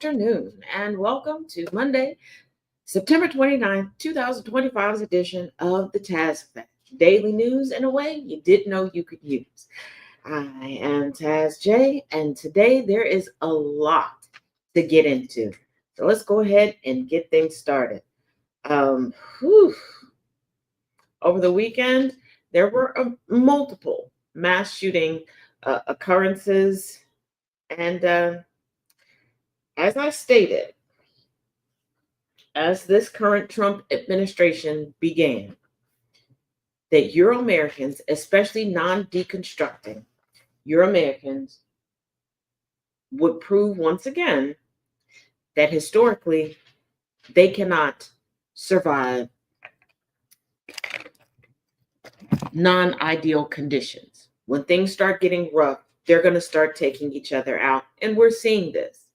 afternoon, and welcome to Monday, September 29th, 2025's edition of the Taz Effect. Daily news in a way you didn't know you could use. I am Taz J, and today there is a lot to get into. So let's go ahead and get things started. Um, whew. Over the weekend, there were multiple mass shooting occurrences, and as I stated, as this current Trump administration began, that Euro Americans, especially non deconstructing Euro Americans, would prove once again that historically they cannot survive non ideal conditions. When things start getting rough, they're going to start taking each other out. And we're seeing this.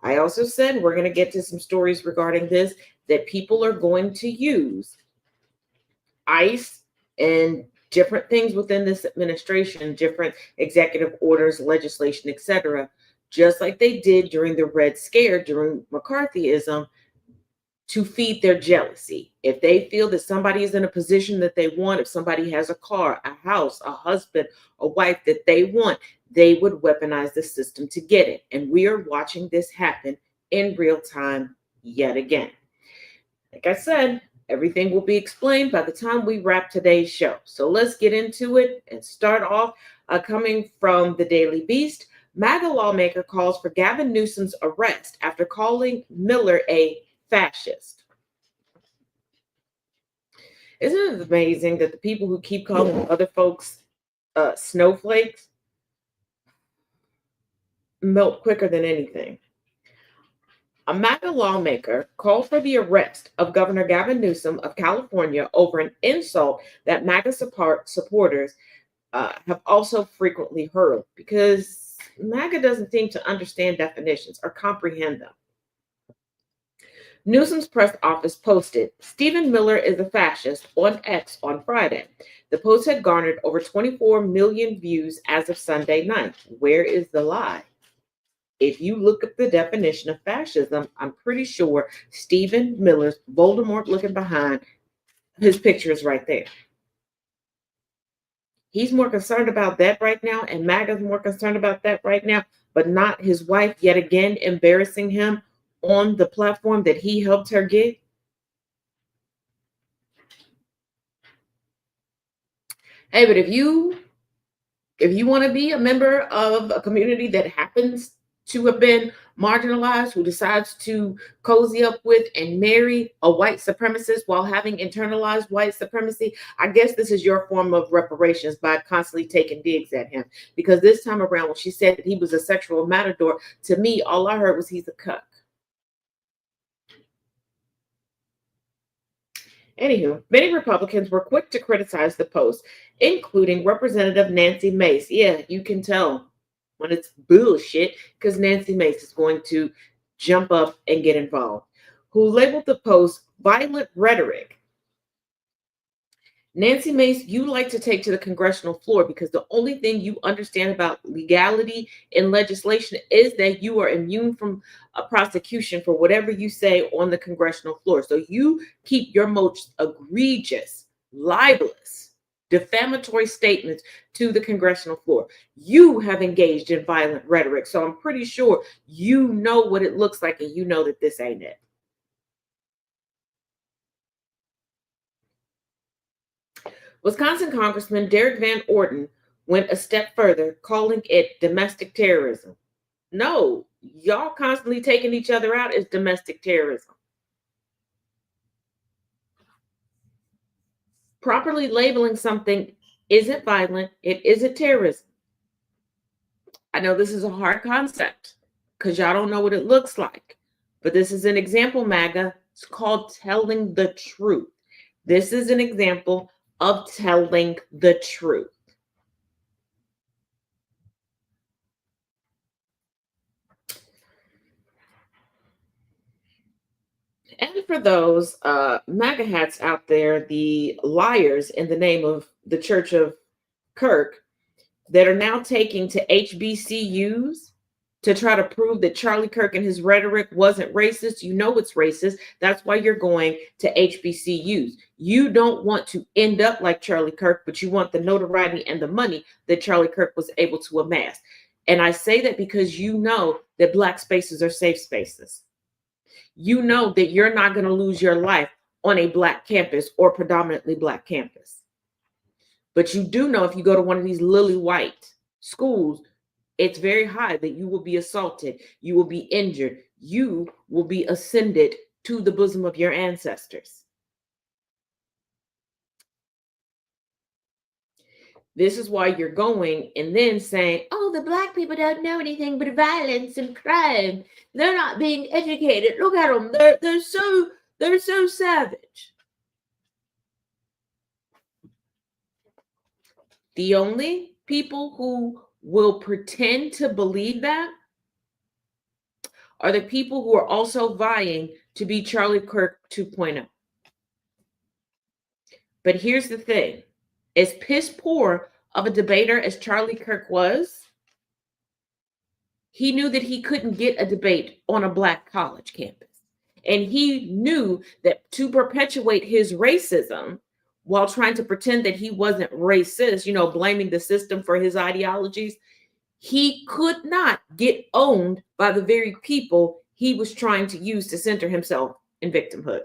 I also said we're going to get to some stories regarding this, that people are going to use ICE and different things within this administration, different executive orders, legislation, etc., just like they did during the Red Scare, during McCarthyism, to feed their jealousy. If they feel that somebody is in a position that they want, if somebody has a car, a house, a husband, a wife that they want, they would weaponize the system to get it. And we are watching this happen in real time yet again. Like I said, everything will be explained by the time we wrap today's show. So let's get into it and start off coming from the Daily Beast. MAGA lawmaker calls for Gavin Newsom's arrest after calling Miller a fascist. Isn't it amazing that the people who keep calling other folks snowflakes melt quicker than anything? A MAGA lawmaker called for the arrest of Governor Gavin Newsom of California over an insult that MAGA supporters have also frequently heard, because MAGA doesn't seem to understand definitions or comprehend them. Newsom's press office posted, "Stephen Miller is a fascist" on X on Friday. The post had garnered over 24 million views as of Sunday night. Where is the lie? If you look up the definition of fascism, I'm pretty sure Stephen Miller's Voldemort looking behind, his picture is right there. He's more concerned about that right now, and MAGA's more concerned about that right now, but not his wife yet again embarrassing him on the platform that he helped her get. Hey, but if you want to be a member of a community that happens to have been marginalized, who decides to cozy up with and marry a white supremacist while having internalized white supremacy, I guess this is your form of reparations by constantly taking digs at him. Because this time around, when she said that he was a sexual matador, to me, all I heard was he's a cuck. Anywho, many Republicans were quick to criticize the post, including Representative Nancy Mace. Yeah, you can tell when it's bullshit, because Nancy Mace is going to jump up and get involved, who labeled the post violent rhetoric. Nancy Mace, you like to take to the congressional floor because the only thing you understand about legality in legislation is that you are immune from a prosecution for whatever you say on the congressional floor. So you keep your most egregious, libelous, defamatory statements to the congressional floor. You have engaged in violent rhetoric. So I'm pretty sure you know what it looks like, and you know that this ain't it. Wisconsin Congressman Derek Van Orden went a step further, calling it domestic terrorism. No, y'all constantly taking each other out is domestic terrorism. Properly labeling something isn't violent, it isn't terrorism. I know this is a hard concept because y'all don't know what it looks like, but this is an example, MAGA. It's called telling the truth. This is an example of telling the truth. And for those MAGA hats out there, the liars in the name of the Church of Kirk that are now taking to HBCUs to try to prove that Charlie Kirk and his rhetoric wasn't racist. You know it's racist. That's why you're going to HBCUs. You don't want to end up like Charlie Kirk, but you want the notoriety and the money that Charlie Kirk was able to amass. And I say that because you know that Black spaces are safe spaces. You know that you're not going to lose your life on a Black campus or predominantly Black campus. But you do know if you go to one of these lily white schools, it's very high that you will be assaulted, you will be injured, you will be ascended to the bosom of your ancestors. This is why you're going and then saying, oh, the Black people don't know anything but violence and crime. They're not being educated. Look at them. They're so savage. The only people who will pretend to believe that are the people who are also vying to be Charlie Kirk 2.0. But here's the thing. As piss poor of a debater as Charlie Kirk was, he knew that he couldn't get a debate on a Black college campus. And he knew that to perpetuate his racism while trying to pretend that he wasn't racist, blaming the system for his ideologies, he could not get owned by the very people he was trying to use to center himself in victimhood.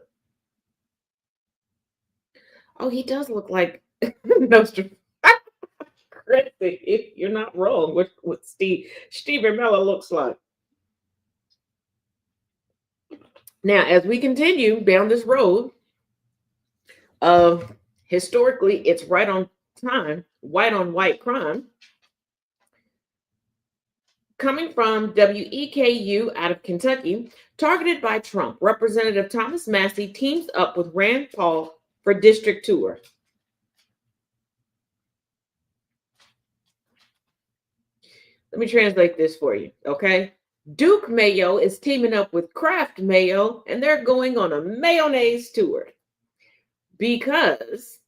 Oh, he does look like Nostra. You're not wrong with what Stephen Miller looks like. Now, as we continue down this road of historically, it's right on time, white on white crime. Coming from WEKU out of Kentucky, targeted by Trump, Representative Thomas Massie teams up with Rand Paul for district tour. Let me translate this for you, okay? Duke Mayo is teaming up with Kraft Mayo, and they're going on a mayonnaise tour because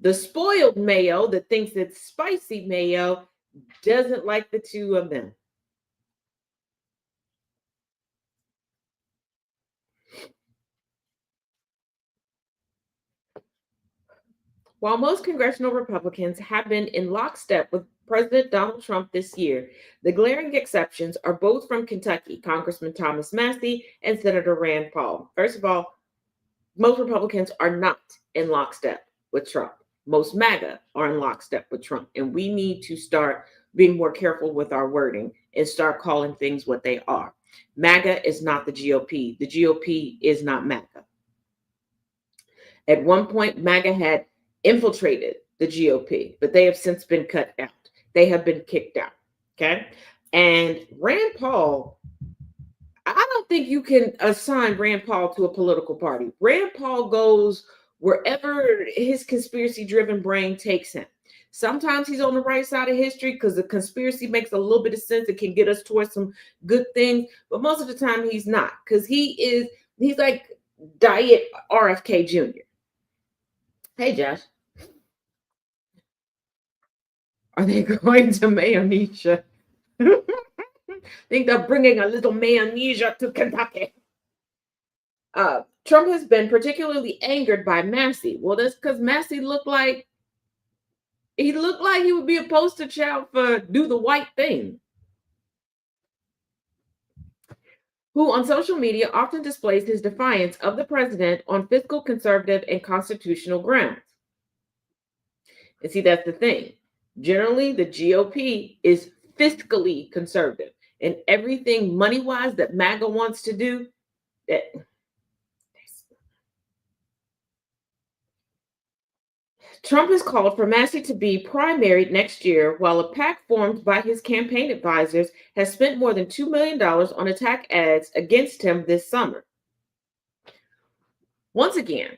the spoiled Mayo that thinks it's spicy mayo doesn't like the two of them. While most congressional Republicans have been in lockstep with President Donald Trump this year, the glaring exceptions are both from Kentucky, Congressman Thomas Massie and Senator Rand Paul. First of all, most Republicans are not in lockstep with Trump. Most MAGA are in lockstep with Trump. And we need to start being more careful with our wording and start calling things what they are. MAGA is not the GOP. The GOP is not MAGA. At one point, MAGA had infiltrated the GOP, but they have since been cut out. They have been kicked out. Okay. And Rand Paul, I don't think you can assign Rand Paul to a political party. Rand Paul goes wherever his conspiracy-driven brain takes him. Sometimes he's on the right side of history because the conspiracy makes a little bit of sense. It can get us towards some good things, but most of the time he's not, because he's like Diet RFK Jr. Hey, Josh. Are they going to Mayonesia? I think they're bringing a little Mayonesia to Kentucky. Trump has been particularly angered by Massie. Well, that's because Massie looked like he would be a poster child for do the white thing. Who on social media often displays his defiance of the president on fiscal, conservative, and constitutional grounds. And see, that's the thing. Generally, the GOP is fiscally conservative, and everything money-wise that MAGA wants to do, Trump has called for Massie to be primaried next year, while a PAC formed by his campaign advisors has spent more than $2 million on attack ads against him this summer. Once again,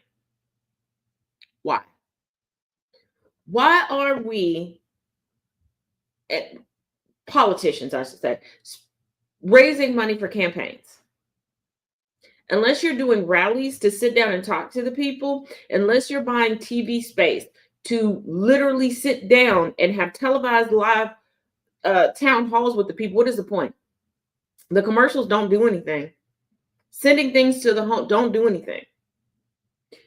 why? Why are we, politicians, I should say, raising money for campaigns? Unless you're doing rallies to sit down and talk to the people, unless you're buying TV space to literally sit down and have televised live town halls with the people, what is the point? The commercials don't do anything. Sending things to the home don't do anything.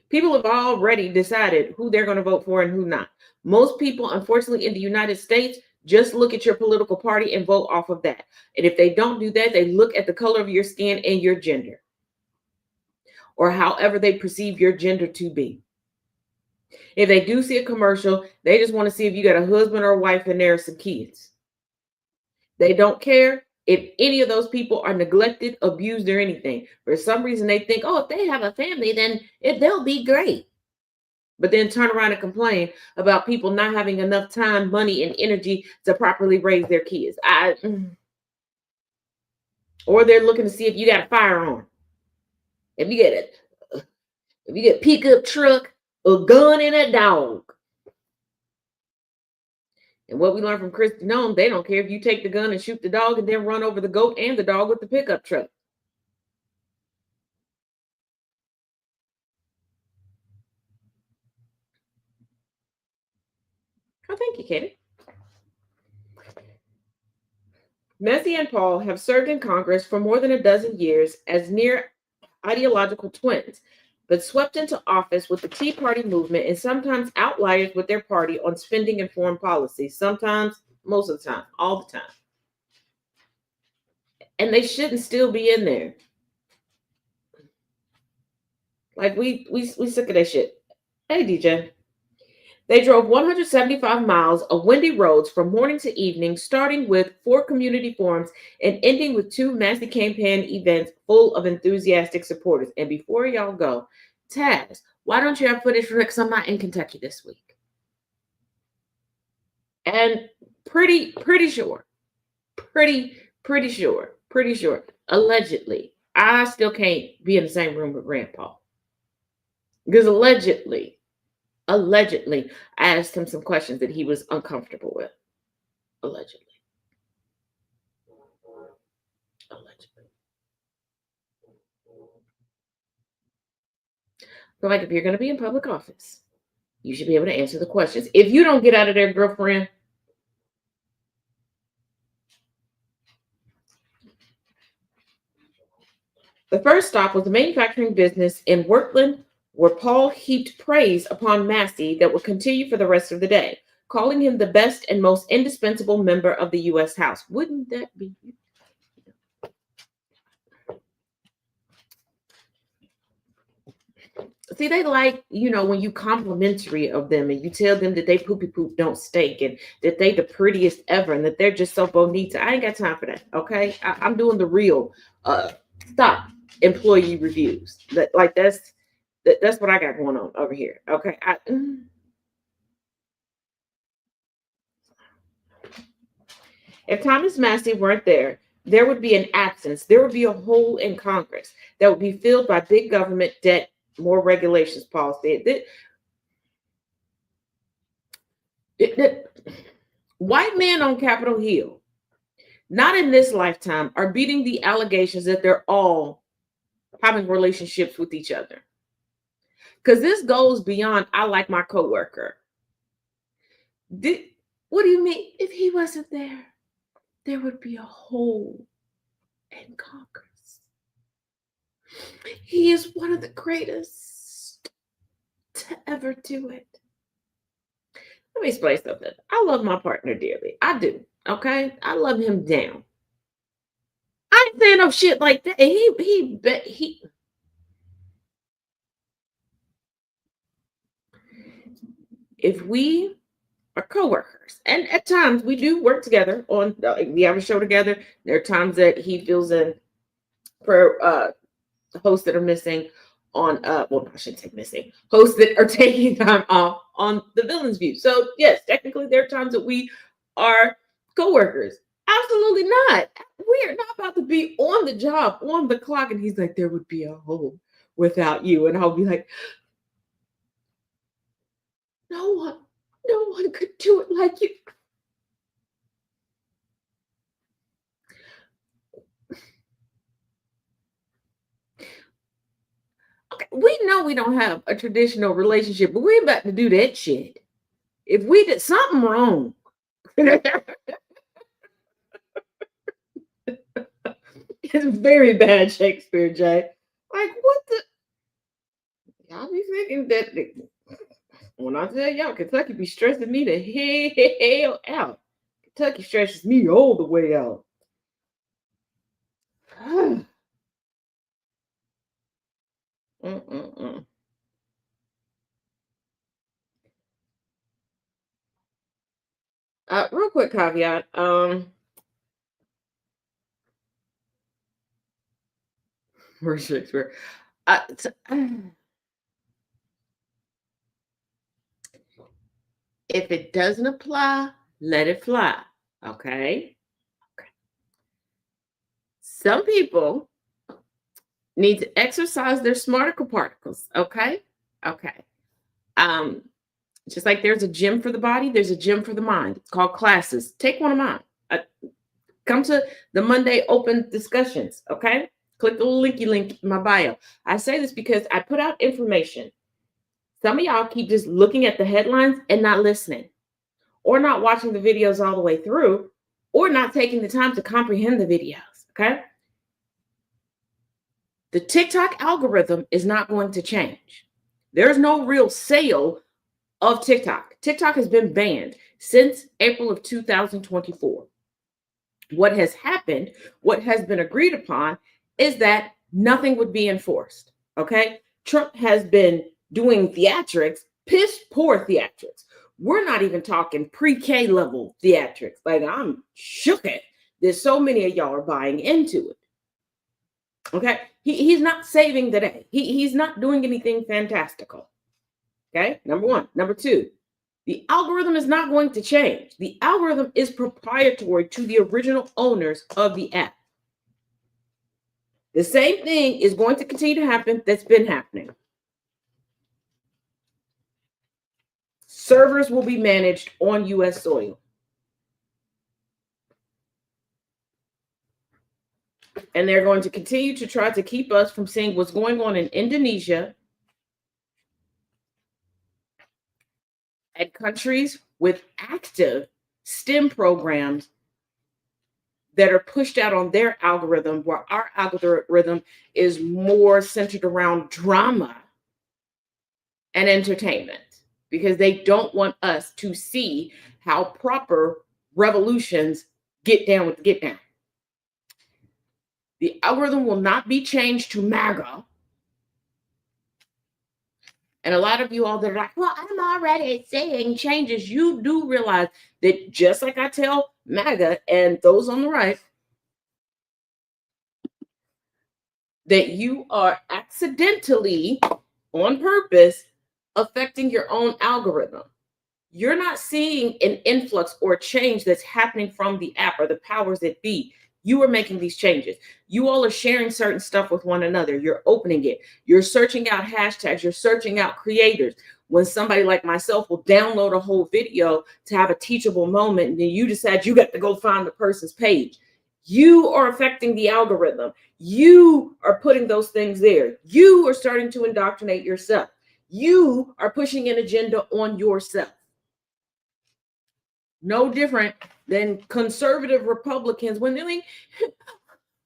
People have already decided who they're going to vote for and who not. Most people, unfortunately, in the United States, just look at your political party and vote off of that. And if they don't do that, they look at the color of your skin and your gender, or however they perceive your gender to be. If they do see a commercial, they just want to see if you got a husband or a wife and there are some kids. They don't care if any of those people are neglected, abused, or anything. For some reason, they think, oh, if they have a family, then they'll be great. But then turn around and complain about people not having enough time, money, and energy to properly raise their kids. Or they're looking to see if you got a firearm. If you get a pickup truck, a gun, and a dog. And what we learned from Chris Nome, they don't care if you take the gun and shoot the dog and then run over the goat and the dog with the pickup truck. Oh, thank you, Katie. Messi and Paul have served in Congress for more than a dozen years as near ideological twins, but swept into office with the Tea Party movement and sometimes outliers with their party on spending and foreign policy. Sometimes, most of the time, all the time. And they shouldn't still be in there. Like we sick of that shit. Hey, DJ. They drove 175 miles of windy roads from morning to evening, starting with 4 community forums and ending with 2 massive campaign events full of enthusiastic supporters. And before y'all go, Taz, why don't you have footage from it? Because I'm not in Kentucky this week. And pretty sure, allegedly, I still can't be in the same room with Rand Paul. Because allegedly, I asked him some questions that he was uncomfortable with. Allegedly. So, like, if you're going to be in public office, you should be able to answer the questions. If you don't get out of there, girlfriend, the first stop was the manufacturing business in Wortland, where Paul heaped praise upon Massey that would continue for the rest of the day, calling him the best and most indispensable member of the U.S. House. Wouldn't that be? See, they like, when you complimentary of them and you tell them that they poopy poop don't stink and that they the prettiest ever and that they're just so bonita. I ain't got time for that. Okay. I'm doing the real stop employee reviews. That's what I got going on over here. Okay. If Thomas Massey weren't there, there would be an absence. There would be a hole in Congress that would be filled by big government debt, more regulations, Paul said. White men on Capitol Hill, not in this lifetime, are beating the allegations that they're all having relationships with each other. Because this goes beyond, I like my coworker. What do you mean? If he wasn't there, there would be a hole in Congress. He is one of the greatest to ever do it. Let me explain something. I love my partner dearly. I do. Okay? I love him down. I ain't saying no shit like that. He if we are coworkers, and at times we do work together on, we have a show together. There are times that he fills in for hosts that are missing on well, I shouldn't say missing, hosts that are taking time off on the Villains View. So yes, technically there are times that we are coworkers. Absolutely not. We are not about to be on the job, on the clock. And he's like, there would be a hole without you. And I'll be like, no one could do it like you. Okay, we know we don't have a traditional relationship, but we're about to do that shit. If we did something wrong, It's very bad Shakespeare, Jay. Like, what the? Y'all be thinking that when I tell y'all, Kentucky be stressing me the hell out. Kentucky stresses me all the way out. Mm-mm-mm. Real quick caveat. Where's Shakespeare? Uh, t- if it doesn't apply, let it fly. Okay. Okay. Some people need to exercise their smarter particles. Okay. Okay. Um, just like there's a gym for the body, there's a gym for the mind. It's called classes. Take one of mine. Come to the Monday open discussions. Okay. Click the linky link in my bio. I say this because I put out information. Some of y'all keep just looking at the headlines and not listening, or not watching the videos all the way through, or not taking the time to comprehend the videos. Okay. The TikTok algorithm is not going to change. There's no real sale of TikTok. TikTok has been banned since April of 2024. What has happened, what has been agreed upon, is that nothing would be enforced. Okay. Trump has been doing theatrics, piss poor theatrics. We're not even talking pre-K level theatrics. Like, I'm shook at. There's so many of y'all are buying into it. Okay. He's not saving the day. He's not doing anything fantastical. Okay. Number one. Number two, the algorithm is not going to change. The algorithm is proprietary to the original owners of the app. The same thing is going to continue to happen that's been happening. Servers will be managed on US soil. And they're going to continue to try to keep us from seeing what's going on in Indonesia and countries with active STEM programs that are pushed out on their algorithm, where our algorithm is more centered around drama and entertainment, because they don't want us to see how proper revolutions get down with the get down. The algorithm will not be changed to MAGA. And a lot of you all that are like, well, I'm already saying changes. You do realize that just like I tell MAGA and those on the right, that you are accidentally, on purpose, affecting your own algorithm. You're not seeing an influx or change that's happening from the app or the powers that be. You are making these changes. You all are sharing certain stuff with one another. You're opening it. You're searching out hashtags. You're searching out creators. When somebody like myself will download a whole video to have a teachable moment, and then you decide you got to go find the person's page. You are affecting the algorithm. You are putting those things there. You are starting to indoctrinate yourself. You are pushing an agenda on yourself. No different than conservative Republicans when they're like,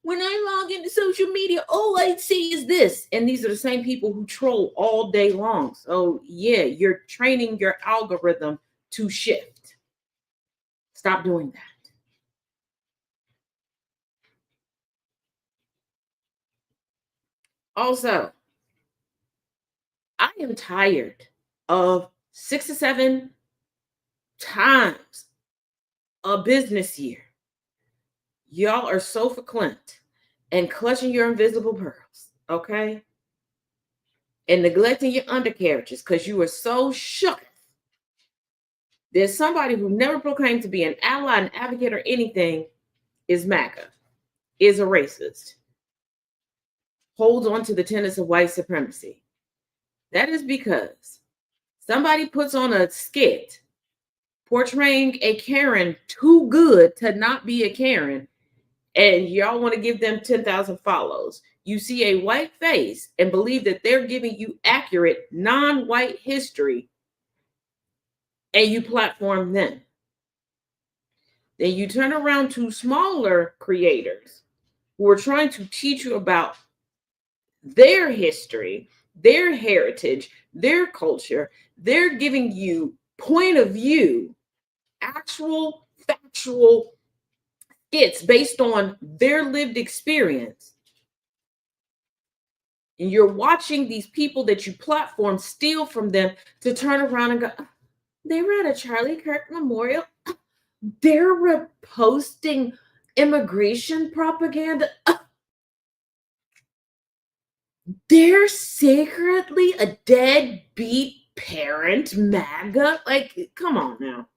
when I log into social media, all I see is this. And these are the same people who troll all day long. So, yeah, you're training your algorithm to shift. Stop doing that. Also, I am tired of 6 to 7 times a business year. Y'all are so verklempt and clutching your invisible pearls, okay? And neglecting your undercarriages because you are so shook. There's somebody who never proclaimed to be an ally, an advocate, or anything, is MAGA, is a racist, holds on to the tenets of white supremacy. That is because somebody puts on a skit portraying a Karen too good to not be a Karen, and y'all want to give them 10,000 follows. You see a white face and believe that they're giving you accurate non-white history, and you platform them. Then you turn around to smaller creators who are trying to teach you about their history, their heritage, their culture. They're giving you point of view, actual factual skits based on their lived experience. And you're watching these people that you platform steal from them to turn around and go, they were at a Charlie Kirk memorial. They're reposting immigration propaganda. They're secretly a deadbeat parent, MAGA. Like, come on now.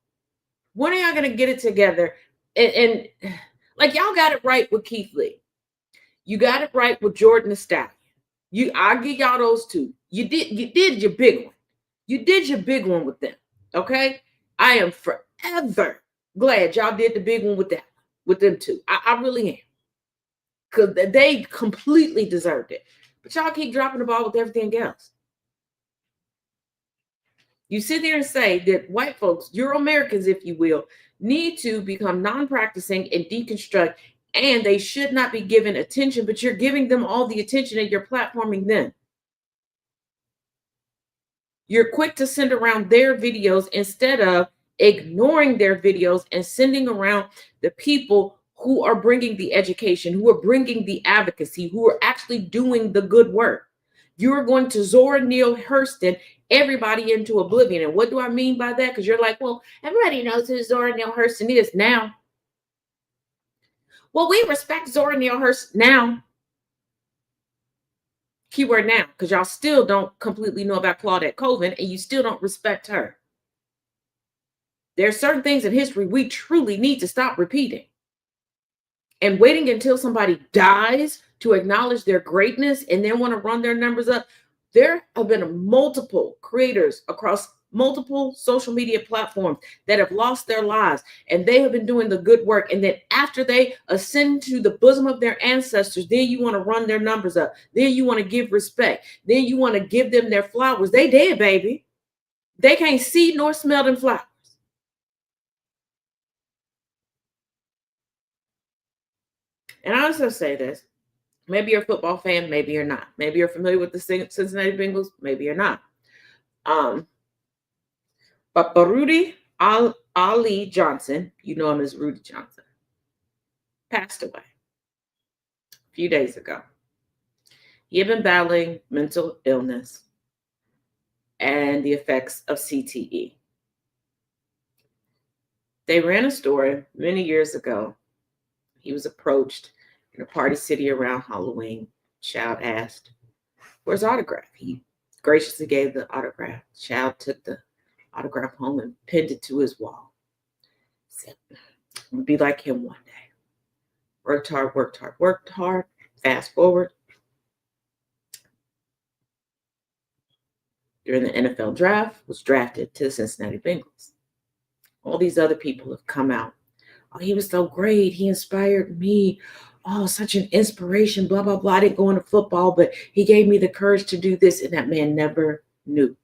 When are y'all gonna get it together? And like y'all got it right with Keith Lee. You got it right with Jordan the Stallion. I'll give y'all those two. You did your big one. You did your big one with them. Okay. I am forever glad y'all did the big one with them two. I really am. Because they completely deserved it. But y'all keep dropping the ball with everything else. You sit there and say that white folks, Euro Americans, if you will, need to become non-practicing and deconstruct, and they should not be given attention, but you're giving them all the attention and you're platforming them. You're quick to send around their videos instead of ignoring their videos and sending around the people who are bringing the education, who are bringing the advocacy, who are actually doing the good work. You're going to Zora Neale Hurston everybody into oblivion. And what do I mean by that? Because you're like, well, everybody knows who Zora Neale Hurston is now. Well, we respect Zora Neale Hurston now. Keyword now, because y'all still don't completely know about Claudette Colvin and you still don't respect her. There are certain things in history we truly need to stop repeating. And waiting until somebody dies to acknowledge their greatness and then want to run their numbers up. There have been multiple creators across multiple social media platforms that have lost their lives, and they have been doing the good work. And then after they ascend to the bosom of their ancestors, then you want to run their numbers up. Then you want to give respect. Then you want to give them their flowers. They dead, baby. They can't see nor smell them flowers. And I also say this. Maybe you're a football fan, maybe you're not. Maybe you're familiar with the Cincinnati Bengals, maybe you're not. But Rudy Ali Johnson, you know him as Rudy Johnson, passed away a few days ago. He had been battling mental illness and the effects of CTE. They ran a story many years ago. He was approached in a party city around Halloween. Child asked for his autograph. He graciously gave the autograph. Child took the autograph home and pinned it to his wall. Said, I'm gonna be like him one day. Worked hard, worked hard, worked hard. Fast forward. During the NFL draft, was drafted to the Cincinnati Bengals. All these other people have come out. Oh, he was so great. He inspired me. Oh, such an inspiration, blah, blah, blah. I didn't go into football, but he gave me the courage to do this. And that man never knew.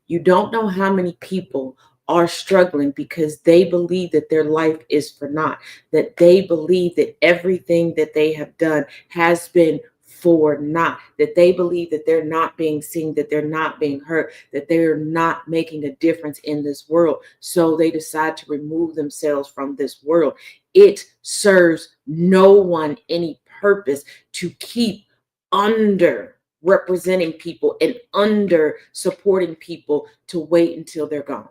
You don't know how many people are struggling because they believe that their life is for naught, that they believe that everything that they have done has been for naught, that they believe that they're not being seen, that they're not being heard, that they're not making a difference in this world. So they decide to remove themselves from this world. It serves no one any purpose to keep under representing people and under supporting people to wait until they're gone.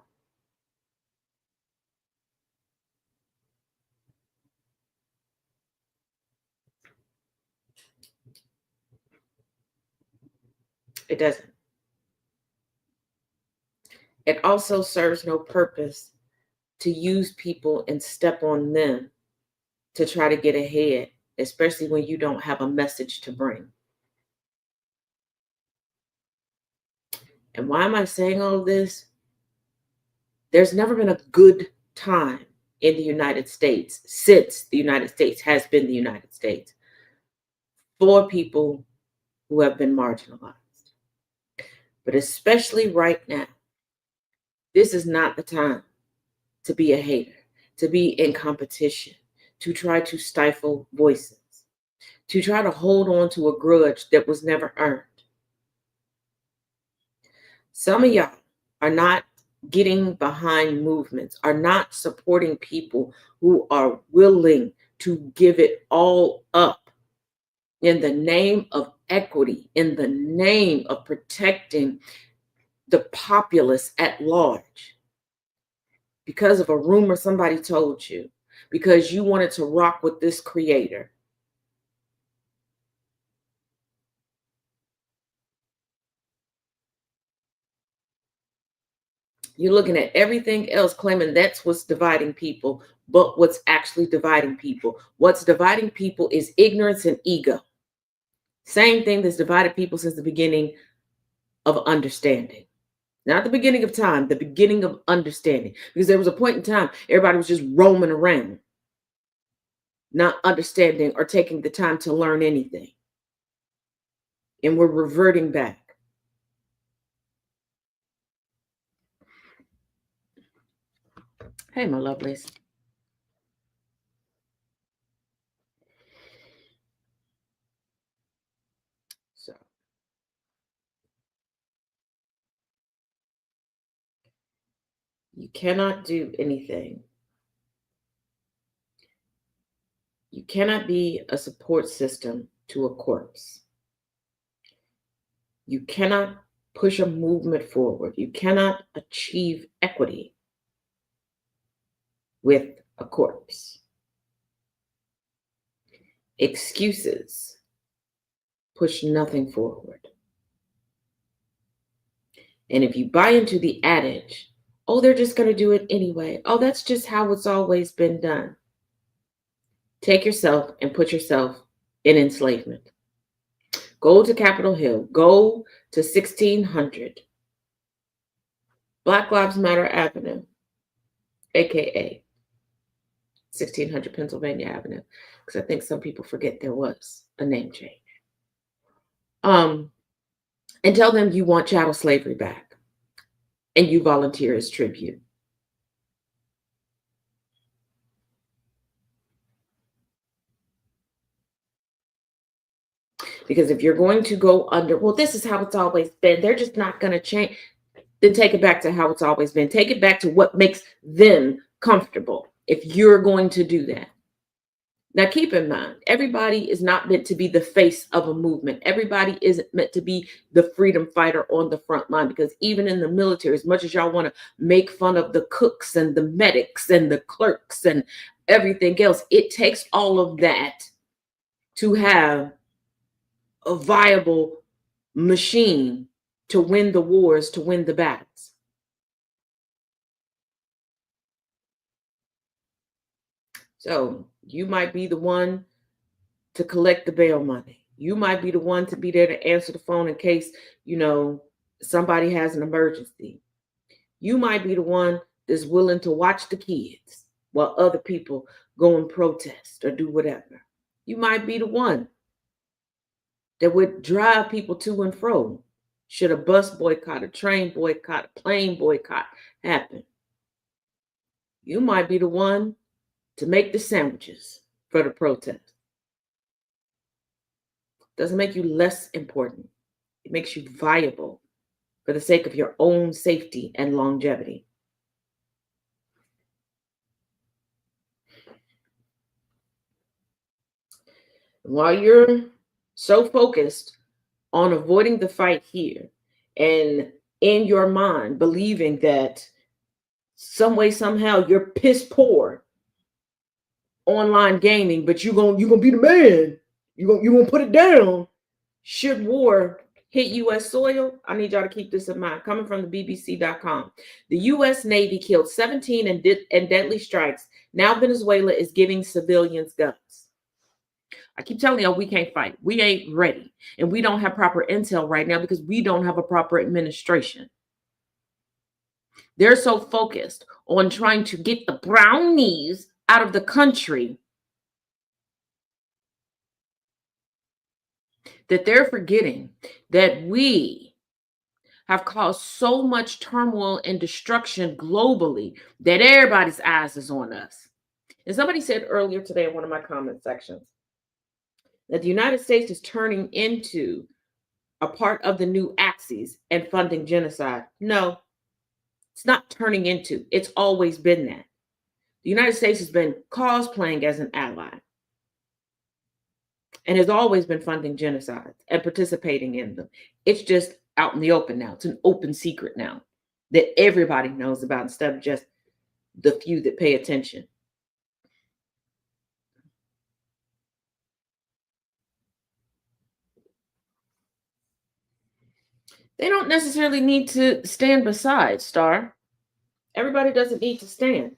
It doesn't. It also serves no purpose to use people and step on them to try to get ahead, especially when you don't have a message to bring. And why am I saying all of this? There's never been a good time in the United States since the United States has been the United States for people who have been marginalized. But especially right now, this is not the time to be a hater, to be in competition, to try to stifle voices. to try to hold on to a grudge that was never earned. Some of y'all are not getting behind movements, are not supporting people who are willing to give it all up in the name of equity, in the name of protecting the populace at large, because of a rumor somebody told you, because you wanted to rock with this creator. You're looking at everything else, claiming that's what's dividing people, but what's actually dividing people? What's dividing people is ignorance and ego. Same thing that's divided people since the beginning of understanding. Not the beginning of time, the beginning of understanding. Because there was a point in time, everybody was just roaming around, not understanding or taking the time to learn anything. And we're reverting back. Hey, my lovelies. So, you cannot do anything. You cannot be a support system to a corpse. You cannot push a movement forward. You cannot achieve equity with a corpse. Excuses push nothing forward. And if you buy into the adage, oh, they're just going to do it anyway. Oh, that's just how it's always been done. Take yourself and put yourself in enslavement. Go to Capitol Hill. Go to 1600 Black Lives Matter Avenue, aka 1600 Pennsylvania Avenue, because I think some people forget there was a name change. And tell them you want chattel slavery back, and you volunteer as tribute. Because if you're going to go under, well, this is how it's always been, they're just not going to change, then take it back to how it's always been. Take it back to what makes them comfortable if you're going to do that. Now, keep in mind, everybody is not meant to be the face of a movement. Everybody isn't meant to be the freedom fighter on the front line, because even in the military, as much as y'all want to make fun of the cooks and the medics and the clerks and everything else, it takes all of that to have a viable machine to win the wars, to win the battles. So you might be the one to collect the bail money. You might be the one to be there to answer the phone in case, somebody has an emergency. You might be the one that's willing to watch the kids while other people go and protest or do whatever. You might be the one that would drive people to and fro should a bus boycott, a train boycott, a plane boycott happen. You might be the one to make the sandwiches for the protest. Doesn't make you less important. It makes you viable for the sake of your own safety and longevity. While you're so focused on avoiding the fight here, and in your mind believing that some way, somehow you're piss poor online gaming, but you're gonna be the man. You're gonna put it down. Should war hit U.S. soil, I need y'all to keep this in mind. Coming from the BBC.com. The U.S. Navy killed 17 in deadly strikes. Now Venezuela is giving civilians guns. I keep telling y'all we can't fight. We ain't ready. And we don't have proper intel right now because we don't have a proper administration. They're so focused on trying to get the brownies out of the country that they're forgetting that we have caused so much turmoil and destruction globally that everybody's eyes is on us. And somebody said earlier today in one of my comment sections that the United States is turning into a part of the new Axis and funding genocide. No, it's not turning into. It's always been that. The United States has been cosplaying as an ally and has always been funding genocides and participating in them. It's just out in the open now. It's an open secret now that everybody knows about instead of just the few that pay attention. They don't necessarily need to stand beside, Star. Everybody doesn't need to stand.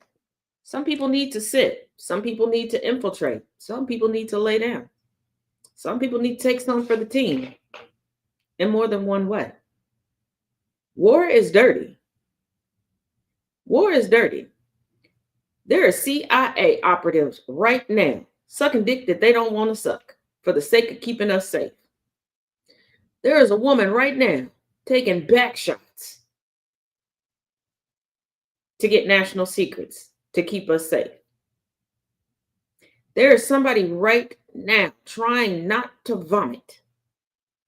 Some people need to sit. Some people need to infiltrate. Some people need to lay down. Some people need to take some for the team in more than one way. War is dirty. War is dirty. There are CIA operatives right now sucking dick that they don't want to suck for the sake of keeping us safe. There is a woman right now taking back shots to get national secrets to keep us safe. There is somebody right now trying not to vomit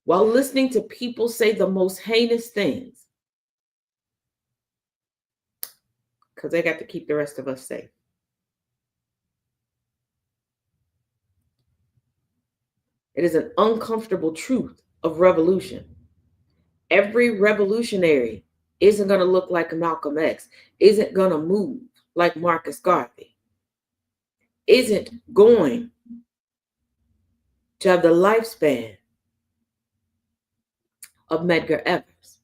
while listening to people say the most heinous things because they got to keep the rest of us safe. It is an uncomfortable truth of revolution. Every revolutionary isn't going to look like Malcolm X, isn't going to move like Marcus Garvey, isn't going to have the lifespan of Medgar Evers,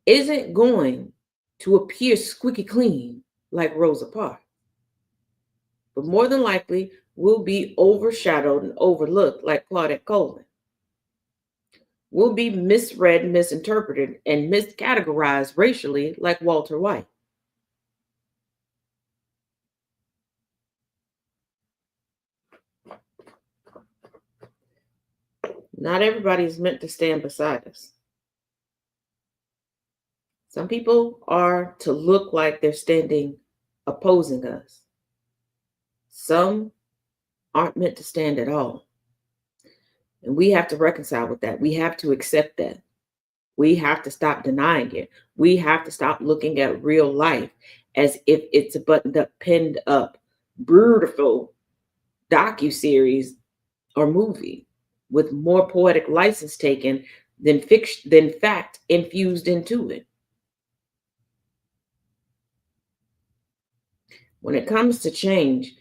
isn't going to appear squeaky clean like Rosa Parks, but more than likely will be overshadowed and overlooked like Claudette Colvin, will be misread, misinterpreted, and miscategorized racially like Walter White. Not everybody is meant to stand beside us. Some people are to look like they're standing opposing us. Some aren't meant to stand at all. And we have to reconcile with that. We have to accept that. We have to stop denying it. We have to stop looking at real life as if it's a buttoned up, pinned up, beautiful docuseries or movie with more poetic license taken than fiction, than fact infused into it. When it comes to change,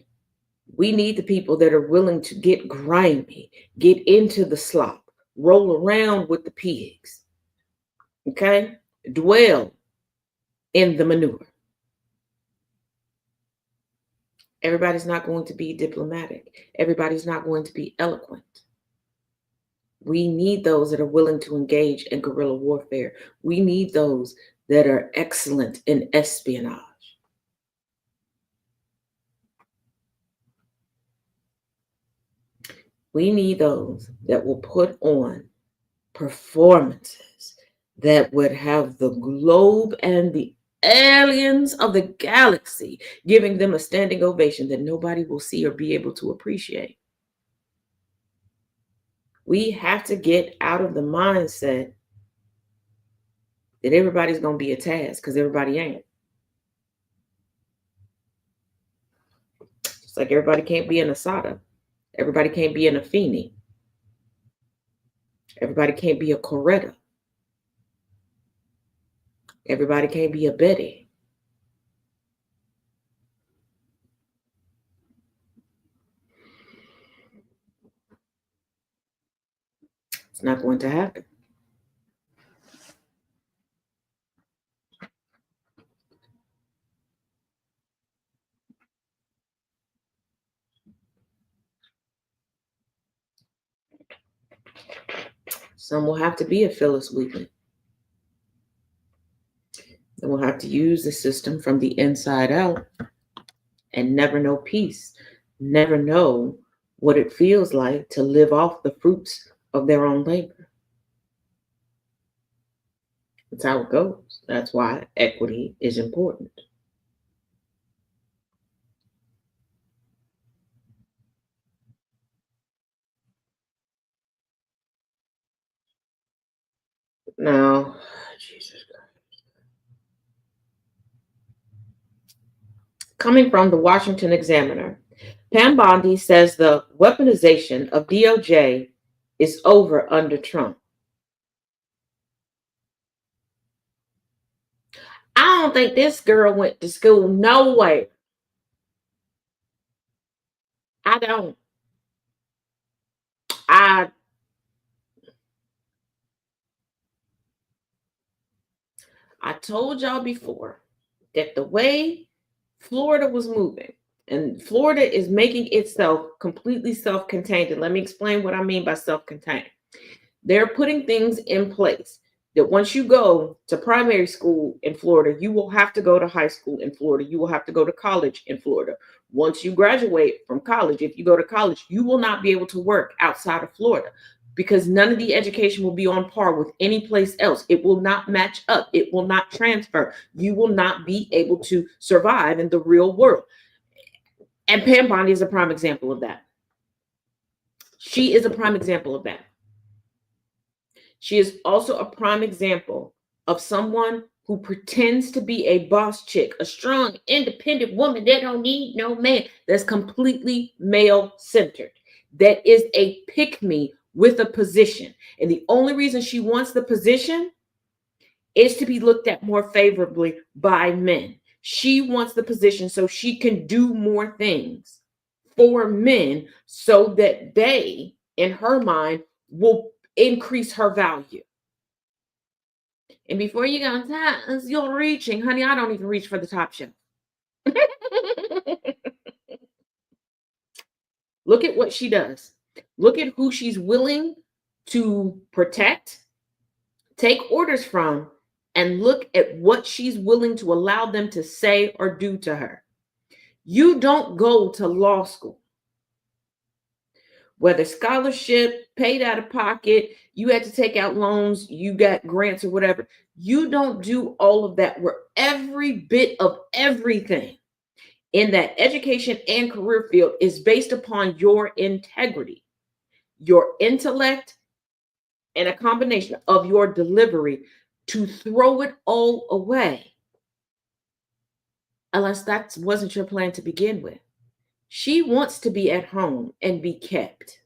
we need the people that are willing to get grimy, get into the slop, roll around with the pigs, okay? Dwell in the manure. Everybody's not going to be diplomatic. Everybody's not going to be eloquent. We need those that are willing to engage in guerrilla warfare. We need those that are excellent in espionage. We need those that will put on performances that would have the globe and the aliens of the galaxy giving them a standing ovation that nobody will see or be able to appreciate. We have to get out of the mindset that everybody's going to be a Taz, because everybody ain't. Just like everybody can't be an Asada. Everybody can't be an Afeni. Everybody can't be a Coretta. Everybody can't be a Betty. It's not going to happen. Some will have to be a Phyllis Wheatley. They will have to use the system from the inside out and never know peace, never know what it feels like to live off the fruits of their own labor. That's how it goes. That's why equity is important. No, Jesus. Coming from the Washington Examiner, Pam Bondi says the weaponization of DOJ is over under Trump. I don't think this girl went to school nowhere. I don't. I I told y'all before that the way Florida was moving, and Florida is making itself completely self-contained. And let me explain what I mean by self-contained. They're putting things in place that once you go to primary school in Florida, you will have to go to high school in Florida. You will have to go to college in Florida. Once you graduate from college, if you go to college, you will not be able to work outside of Florida because none of the education will be on par with any place else. It will not match up. It will not transfer. You will not be able to survive in the real world. And Pam Bondi is a prime example of that. She is a prime example of that. She is also a prime example of someone who pretends to be a boss chick, a strong, independent woman that don't need no man, that's completely male centered, that is a pick me with a position. And the only reason she wants the position is to be looked at more favorably by men. She wants the position so she can do more things for men so that they, in her mind, will increase her value. And before you go, Taz, you're reaching. Honey, I don't even reach for the top shelf. Look at what she does. Look at who she's willing to protect, take orders from, and look at what she's willing to allow them to say or do to her. You don't go to law school, whether scholarship, paid out of pocket, you had to take out loans, you got grants or whatever. You don't do all of that, where every bit of everything in that education and career field is based upon your integrity, your intellect, and a combination of your delivery. To throw it all away, unless that wasn't your plan to begin with. She wants to be at home and be kept.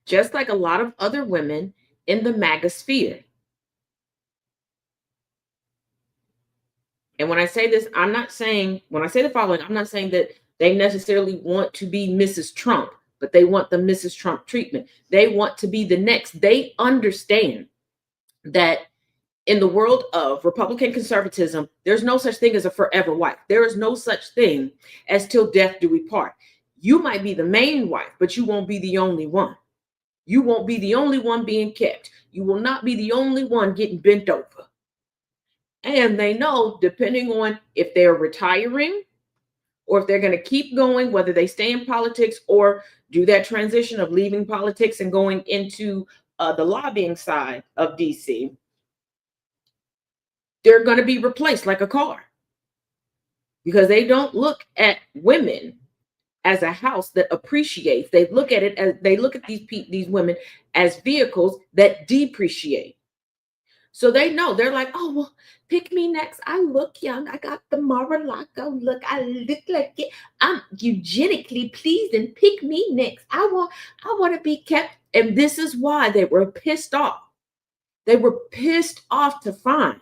Just like a lot of other women in the MAGA sphere. And when I say this, I'm not saying, when I say the following, I'm not saying that they necessarily want to be Mrs. Trump, but they want the Mrs. Trump treatment. They want to be the next. They understand that in the world of Republican conservatism, there's no such thing as a forever wife. There is no such thing as till death do we part. You might be the main wife, but you won't be the only one. You won't be the only one being kept. You will not be the only one getting bent over. And they know, depending on if they're retiring or if they're going to keep going, whether they stay in politics or do that transition of leaving politics and going into the lobbying side of DC, they're going to be replaced like a car, because they don't look at women as a house that appreciates. They look at it as, they look at these women as vehicles that depreciate. So they know, they're like, oh, well, pick me next. I look young. I got the Mar-a-Lago look. I look like it. I'm eugenically pleased, and pick me next. I want to be kept. And this is why they were pissed off. They were pissed off to find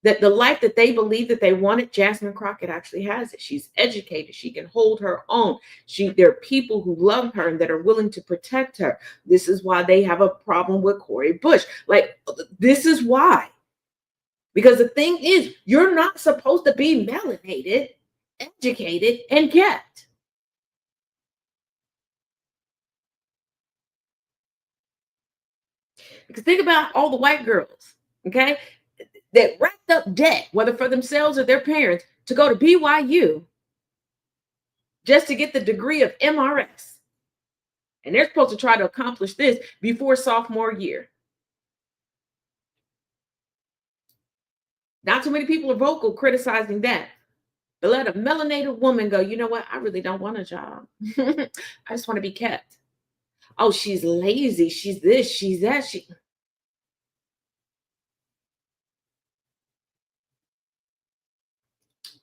that the life that they believed that they wanted, Jasmine Crockett actually has it. She's educated. She can hold her own. There are people who love her and that are willing to protect her. This is why they have a problem with Cori Bush. Like, this is why. Because the thing is, you're not supposed to be melanated, educated, and kept. Because think about all the white girls, okay, that racked up debt, whether for themselves or their parents, to go to BYU just to get the degree of MRS. And they're supposed to try to accomplish this before sophomore year. Not too many people are vocal criticizing that. But let a melanated woman go, you know what? I really don't want a job. I just want to be kept. Oh, she's lazy. She's this, she's that.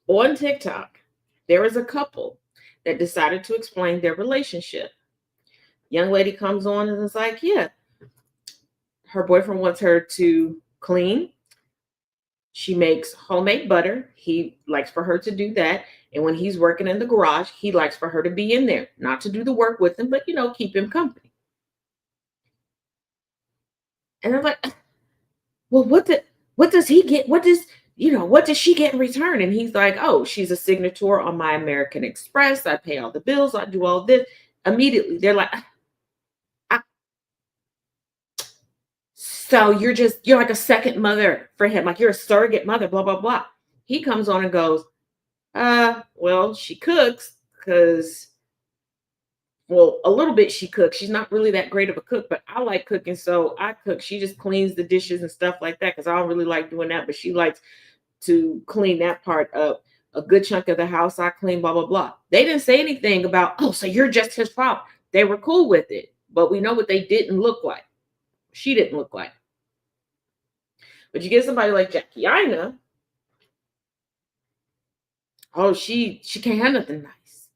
On TikTok, there is a couple that decided to explain their relationship. Young lady comes on and is like, yeah, her boyfriend wants her to clean. She makes homemade butter. He likes for her to do that. And when he's working in the garage, he likes for her to be in there, not to do the work with him, but keep him company. And I'm like, well, what does he get? What does she get in return? And he's like, oh, she's a signature on my American Express. I pay all the bills. I do all this. Immediately, they're like, "Ah, so you're like a second mother for him, like you're a surrogate mother, blah, blah, blah." He comes on and goes, well, she cooks because, well, a little bit she cooks. She's not really that great of a cook, but I like cooking, so I cook. She just cleans the dishes and stuff like that because I don't really like doing that, but she likes to clean that part up. A good chunk of the house I clean, blah, blah, blah. They didn't say anything about, oh, so you're just his fault. They were cool with it, but we know what they didn't look like. She didn't look like. But you get somebody like Jackie Ina, oh, she can't have nothing nice.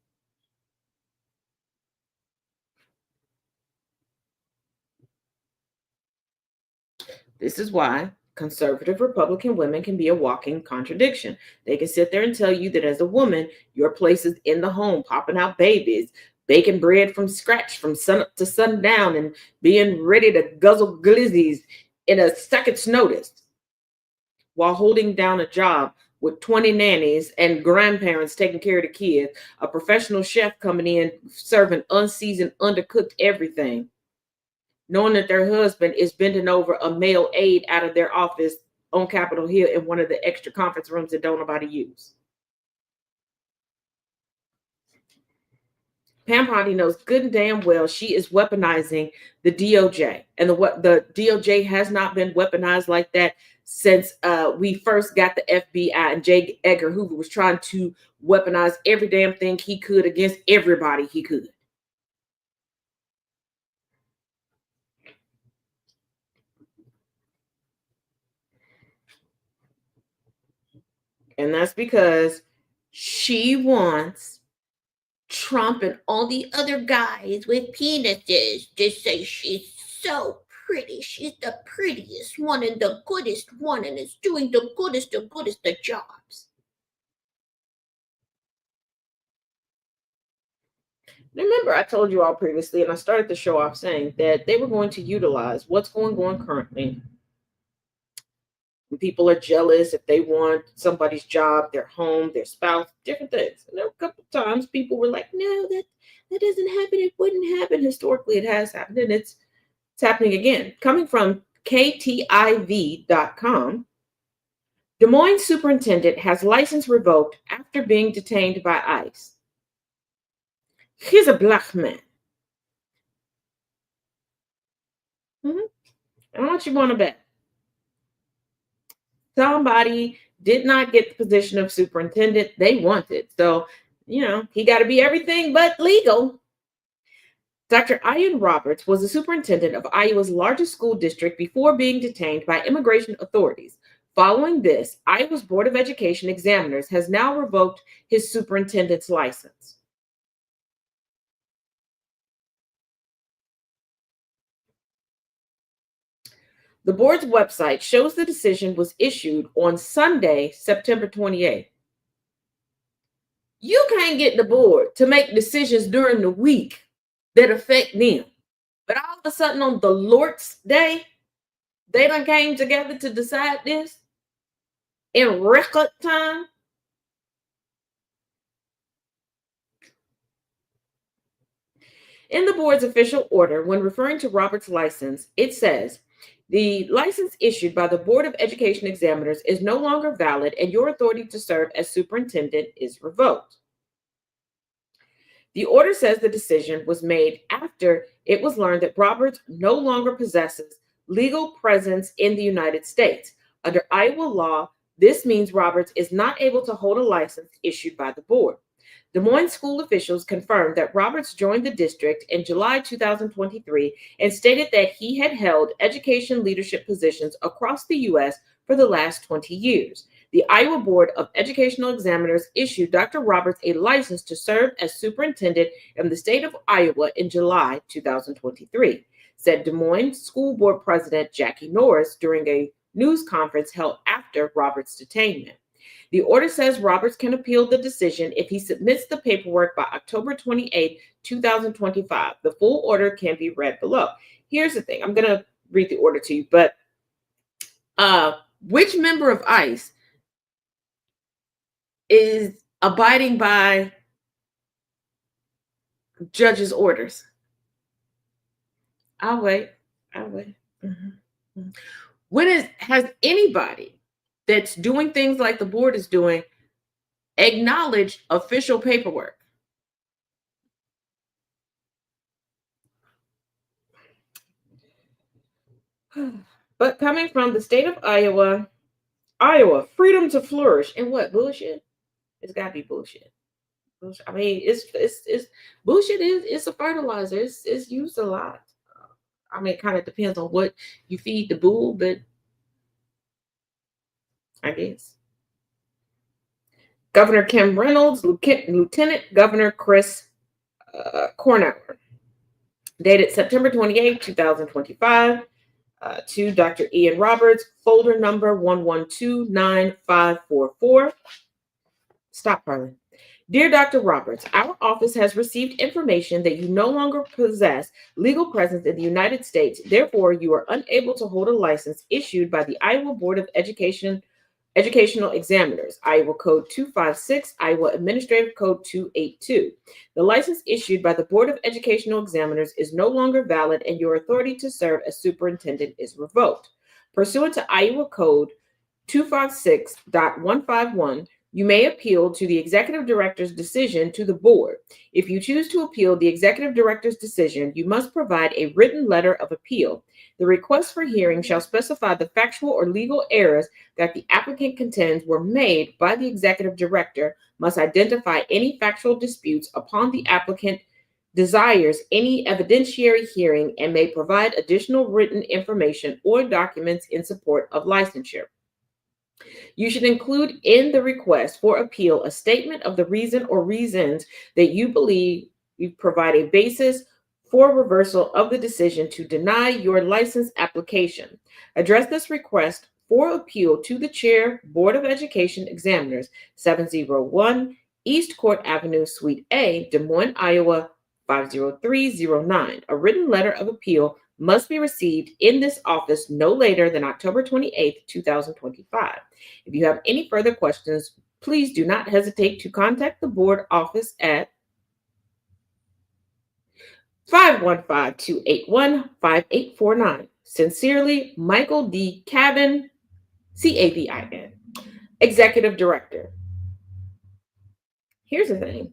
This is why conservative Republican women can be a walking contradiction. They can sit there and tell you that as a woman, your place is in the home, popping out babies, baking bread from scratch from sun up to sundown, and being ready to guzzle glizzies in a second's notice while holding down a job with 20 nannies and grandparents taking care of the kids, a professional chef coming in serving unseasoned, undercooked everything, knowing that their husband is bending over a male aide out of their office on Capitol Hill in one of the extra conference rooms that don't nobody use. Pam Pondy knows good and damn well she is weaponizing the DOJ, and the DOJ has not been weaponized like that since we first got the FBI, and J. Edgar Hoover was trying to weaponize every damn thing he could against everybody he could. And that's because she wants Trump and all the other guys with penises to say she's so pretty. She's the prettiest one and the goodest one and is doing the goodest of jobs. Remember, I told you all previously, and I started the show off saying that they were going to utilize what's going on currently. When people are jealous, if they want somebody's job, their home, their spouse, different things. And there were a couple of times people were like, no, that doesn't happen. It wouldn't happen. Historically, it has happened, and it's happening again. Coming from KTIV.com, Des Moines superintendent has license revoked after being detained by ICE. He's a black man. Mm-hmm. And what you want to bet? Somebody did not get the position of superintendent they wanted. So, he got to be everything but legal. Dr. Ian Roberts was the superintendent of Iowa's largest school district before being detained by immigration authorities. Following this, Iowa's Board of Education examiners has now revoked his superintendent's license. The board's website shows the decision was issued on Sunday, September 28th. You can't get the board to make decisions during the week that affect them. But all of a sudden on the Lord's Day, they done came together to decide this in record time. In the board's official order, when referring to Robert's license, it says, the license issued by the Board of Education Examiners is no longer valid and your authority to serve as superintendent is revoked. The order says the decision was made after it was learned that Roberts no longer possesses legal presence in the United States. Under Iowa law, this means Roberts is not able to hold a license issued by the board. Des Moines school officials confirmed that Roberts joined the district in July 2023 and stated that he had held education leadership positions across the U.S. for the last 20 years. The Iowa Board of Educational Examiners issued Dr. Roberts a license to serve as superintendent in the state of Iowa in July 2023, said Des Moines School Board President Jackie Norris during a news conference held after Roberts' detainment. The order says Roberts can appeal the decision if he submits the paperwork by October 28, 2025. The full order can be read below. Here's the thing. I'm going to read the order to you, but which member of ICE is abiding by judge's orders? I'll wait. Has anybody that's doing things like the board is doing acknowledged official paperwork? But coming from the state of Iowa, freedom to flourish. And what, bullshit? It's got to be bullshit. I mean, it's bullshit. It's a fertilizer. It's used a lot. I mean, it kind of depends on what you feed the bull, but I guess. Governor Kim Reynolds, Lieutenant Governor Chris Cornauer, dated September 28, 2025, to Dr. Ian Roberts, folder number 1129544. Stop, Harlan. Dear Dr. Roberts, our office has received information that you no longer possess legal presence in the United States. Therefore, you are unable to hold a license issued by the Iowa Board of Educational Examiners, Iowa Code 256, Iowa Administrative Code 282. The license issued by the Board of Educational Examiners is no longer valid, and your authority to serve as superintendent is revoked. Pursuant to Iowa Code 256.151, you may appeal to the executive director's decision to the board. If you choose to appeal the executive director's decision, you must provide a written letter of appeal. The request for hearing shall specify the factual or legal errors that the applicant contends were made by the executive director, must identify any factual disputes upon the applicant desires any evidentiary hearing, and may provide additional written information or documents in support of licensure. You should include in the request for appeal a statement of the reason or reasons that you believe you provide a basis for reversal of the decision to deny your license application. Address this request for appeal to the Chair, Board of Education Examiners, 701 East Court Avenue, Suite A, Des Moines, Iowa, 50309. A written letter of appeal must be received in this office no later than October 28, 2025. If you have any further questions, please do not hesitate to contact the board office at 515-281-5849. Sincerely, Michael D. Cabin, Cavin, Executive Director. Here's the thing.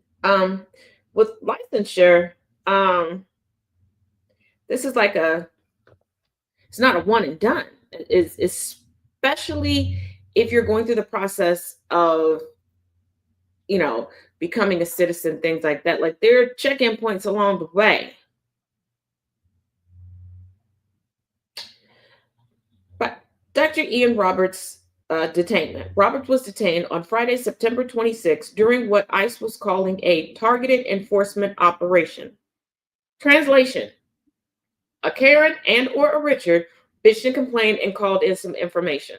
With licensure, this is like it's not a one and done. It's especially if you're going through the process of, becoming a citizen, things like that. Like, there are check-in points along the way. But Dr. Ian Roberts' detainment. Roberts was detained on Friday, September 26, during what ICE was calling a targeted enforcement operation. Translation: a Karen and or a Richard bitched and complained and called in some information.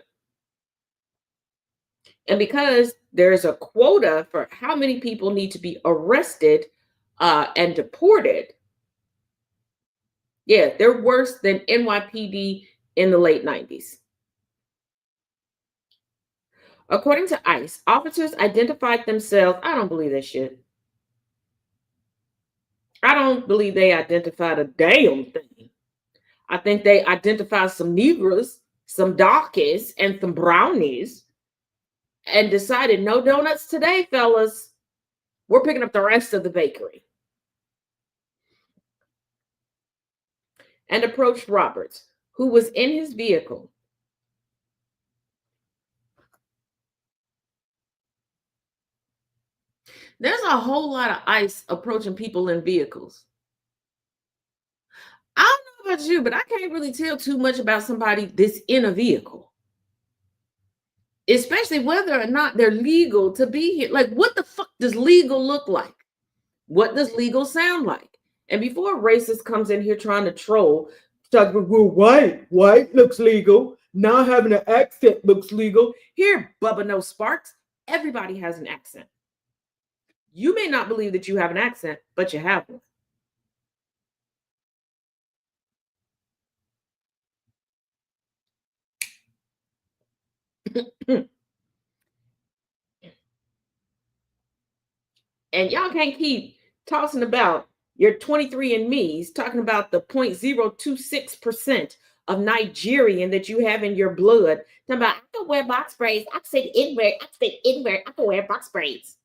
And because there's a quota for how many people need to be arrested and deported, yeah, they're worse than NYPD in the late 90s. According to ICE, officers identified themselves. I don't believe that shit. I don't believe they identified a damn thing. I think they identified some Negroes, some darkies, and some brownies, and decided, no donuts today, fellas. We're picking up the rest of the bakery. And approached Roberts, who was in his vehicle. There's a whole lot of ICE approaching people in vehicles. I don't know about you, but I can't really tell too much about somebody that's in a vehicle, especially whether or not they're legal to be here. Like, what the fuck does legal look like? What does legal sound like? And before a racist comes in here trying to troll, talk about, well, white looks legal. Not having an accent looks legal. Here, Bubba No Sparks, everybody has an accent. You may not believe that you have an accent, but you have one. And y'all can't keep tossing about your 23andMe's, talking about the 0.026% of Nigerian that you have in your blood. Talking about, I can wear box braids. I can say the N-word. I can say the N-word. I can wear box braids.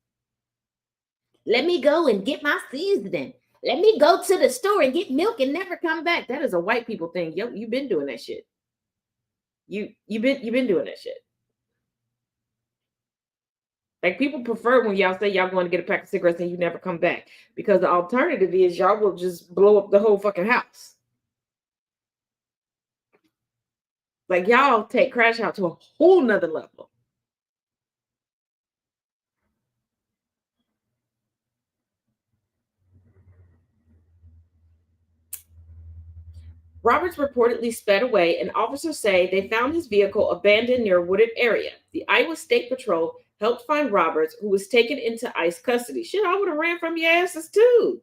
Let me go and get my seasoning. Let me go to the store and get milk and never come back. That is a white people thing. Yo, you've been doing that shit. You've been doing that shit. Like, people prefer when y'all say y'all going to get a pack of cigarettes and you never come back, because the alternative is y'all will just blow up the whole fucking house. Like, y'all take crash out to a whole nother level. Roberts reportedly sped away, and officers say they found his vehicle abandoned near a wooded area. The Iowa State Patrol helped find Roberts, who was taken into ICE custody. Shit, I would have ran from your asses too.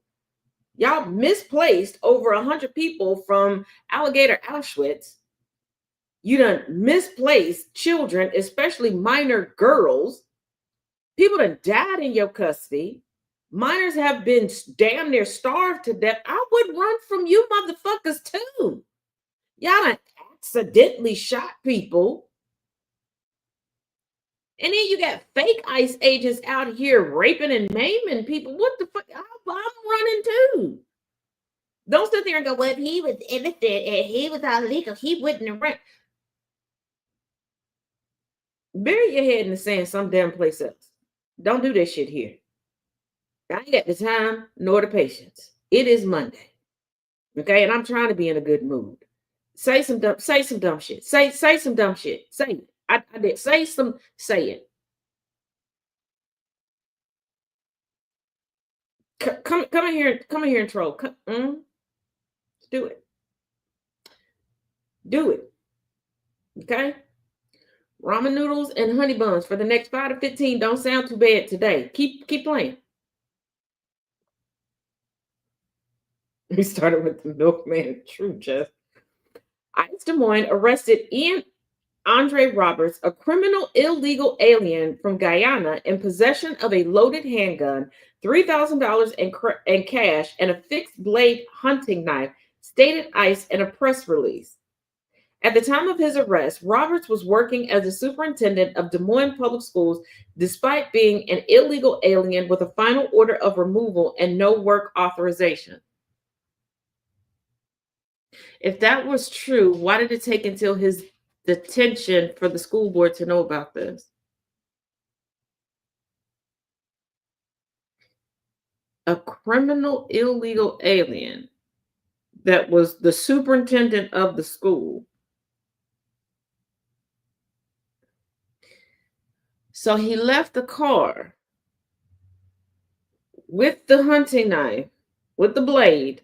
Y'all misplaced over 100 people from Alligator Auschwitz. You done misplaced children, especially minor girls. People done died in your custody. Minors have been damn near starved to death. I would run from you motherfuckers too. Y'all done accidentally shot people. And then you got fake ICE agents out here raping and maiming people. What the fuck? I'm running too. Don't sit there and go, well, if he was innocent and he was illegal, he wouldn't have run. Bury your head in the sand some damn place else. Don't do that shit here. I ain't got the time nor the patience. It is Monday. Okay, and I'm trying to be in a good mood. Say some dumb shit. Say some dumb shit. Say it. I did. Say it. Come in here and troll. Do it. Do it. Okay? Ramen noodles and honey buns for the next 5 to 15 don't sound too bad today. Keep playing. We started with the milkman. True, Jeff. ICE Des Moines arrested Andre Roberts, a criminal illegal alien from Guyana, in possession of a loaded handgun, $3,000 in cash, and a fixed blade hunting knife, stated ICE in a press release. At the time of his arrest, Roberts was working as a superintendent of Des Moines Public Schools, despite being an illegal alien with a final order of removal and no work authorization. If that was true, why did it take until his detention for the school board to know about this? A criminal illegal alien that was the superintendent of the school. So he left the car with the hunting knife, with the blade,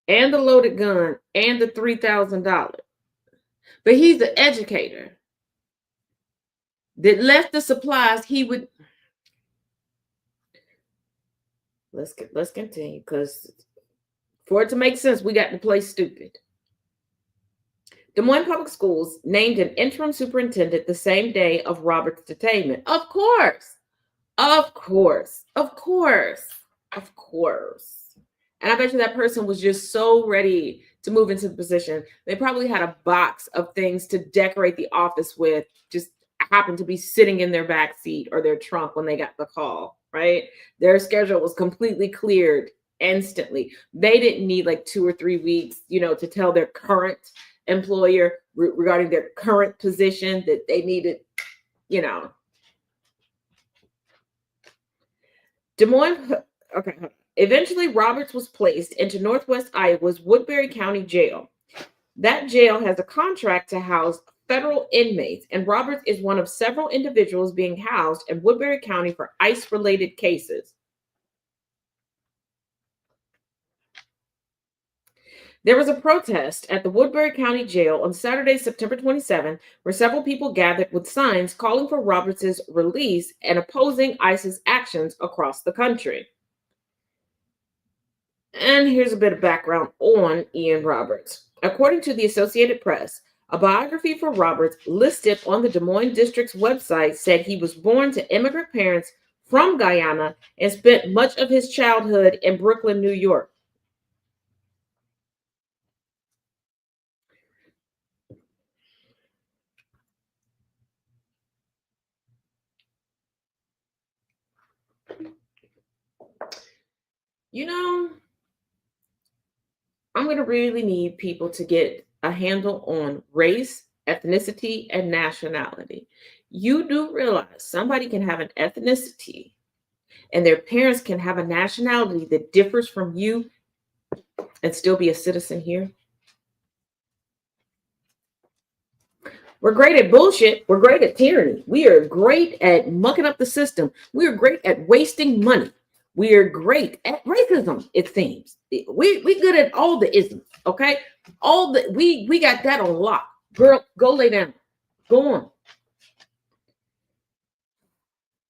and the loaded gun, and the $3,000. But he's the educator that left the supplies he would. Let's continue, because for it to make sense, we got to play stupid. Des Moines Public Schools named an interim superintendent the same day of Robert's detainment. Of course. And I bet you that person was just so ready to move into the position. They probably had a box of things to decorate the office with, just happened to be sitting in their back seat or their trunk when they got the call, right? Their schedule was completely cleared instantly. They didn't need like 2 or 3 weeks, to tell their current employer regarding their current position that they needed, Des Moines, okay. Eventually, Roberts was placed into Northwest Iowa's Woodbury County Jail. That jail has a contract to house federal inmates, and Roberts is one of several individuals being housed in Woodbury County for ICE related cases. There was a protest at the Woodbury County Jail on Saturday, September 27, where several people gathered with signs calling for Roberts' release and opposing ICE's actions across the country. And here's a bit of background on Ian Roberts. According to the Associated Press, a biography for Roberts listed on the Des Moines District's website said he was born to immigrant parents from Guyana and spent much of his childhood in Brooklyn, New York. You know, I'm going to really need people to get a handle on race, ethnicity, and nationality. You do realize somebody can have an ethnicity and their parents can have a nationality that differs from you and still be a citizen here? We're great at bullshit. We're great at tyranny. We are great at mucking up the system. We are great at wasting money. We are great at racism, it seems. We good at all the isms, okay? All the we got that on lock. Girl, go lay down. Go on.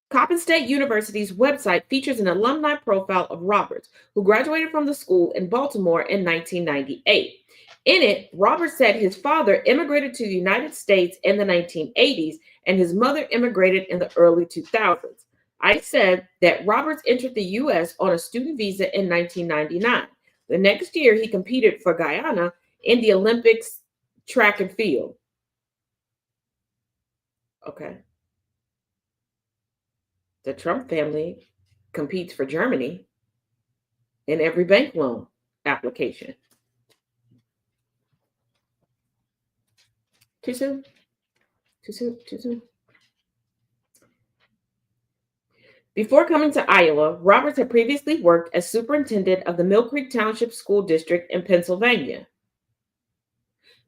Coppin State University's website features an alumni profile of Roberts, who graduated from the school in Baltimore in 1998. In it, Roberts said his father immigrated to the United States in the 1980s and his mother immigrated in the early 2000s. I said that Roberts entered the U.S. on a student visa in 1999. The next year, he competed for Guyana in the Olympics track and field. Okay. The Trump family competes for Germany in every bank loan application. Too soon? Too soon? Too soon? Before coming to Iowa, Roberts had previously worked as superintendent of the Mill Creek Township School District in Pennsylvania.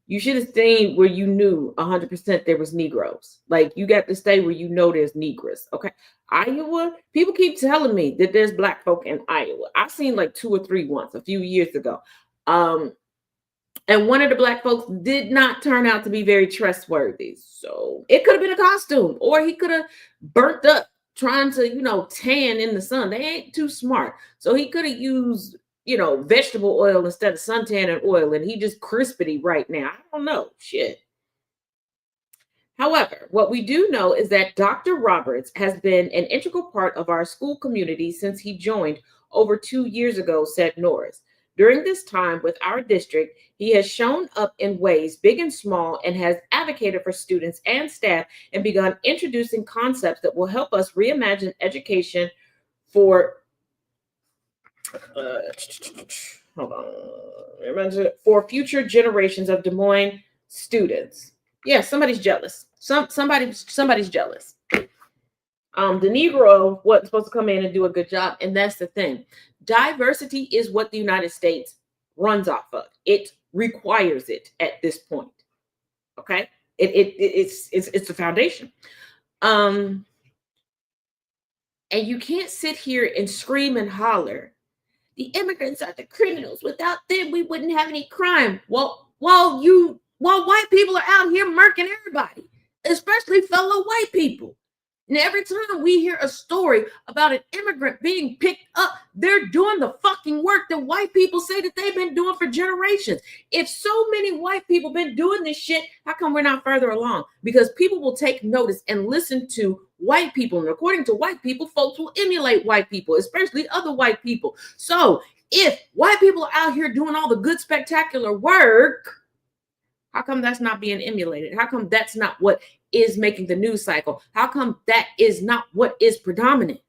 You should have stayed where you knew 100% there was Negroes. Like, you got to stay where you know there's Negroes, okay? Iowa, people keep telling me that there's black folk in Iowa. I've seen like 2 or 3 once a few years ago. And one of the black folks did not turn out to be very trustworthy. So it could have been a costume, or he could have burnt up trying to, tan in the sun. They ain't too smart. So he could have used, vegetable oil instead of suntan and oil, and he just crispity right now. I don't know. Shit. However, what we do know is that Dr. Roberts has been an integral part of our school community since he joined over 2 years ago, said Norris. During this time with our district, he has shown up in ways big and small and has advocated for students and staff and begun introducing concepts that will help us reimagine education for hold on, for future generations of Des Moines students. Yeah, somebody's jealous. Somebody's jealous. The Negro wasn't supposed to come in and do a good job, and that's the thing. Diversity is what the United States runs off of. It requires it at this point. Okay, it's the foundation. And you can't sit here and scream and holler. The immigrants are the criminals. Without them, we wouldn't have any crime. Well, while white people are out here murking everybody, especially fellow white people. And every time we hear a story about an immigrant being picked up, they're doing the fucking work that white people say that they've been doing for generations. If so many white people been doing this shit, how come we're not further along? Because people will take notice and listen to white people. And according to white people, folks will emulate white people, especially other white people. So if white people are out here doing all the good, spectacular work, how come that's not being emulated? How come that's not what is making the news cycle? How come that is not what is predominant?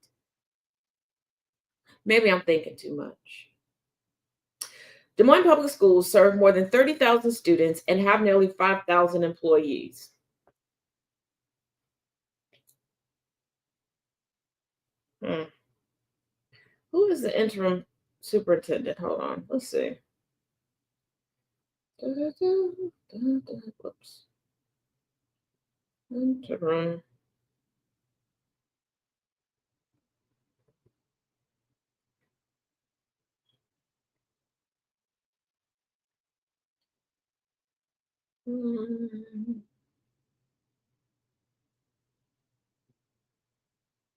Maybe I'm thinking too much. Des Moines Public Schools serve more than 30,000 students and have nearly 5,000 employees. Who is the interim superintendent? Hold on. Let's see. Whoops. Interim.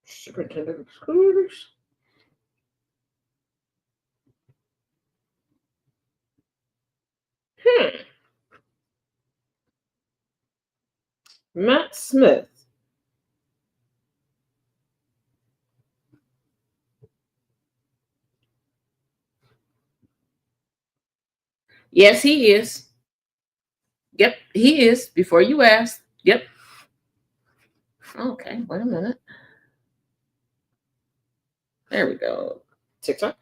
Superintendent of schools. Matt Smith. Yes, he is. Yep, he is. Before you ask. Yep. Okay, wait a minute. There we go. TikTok.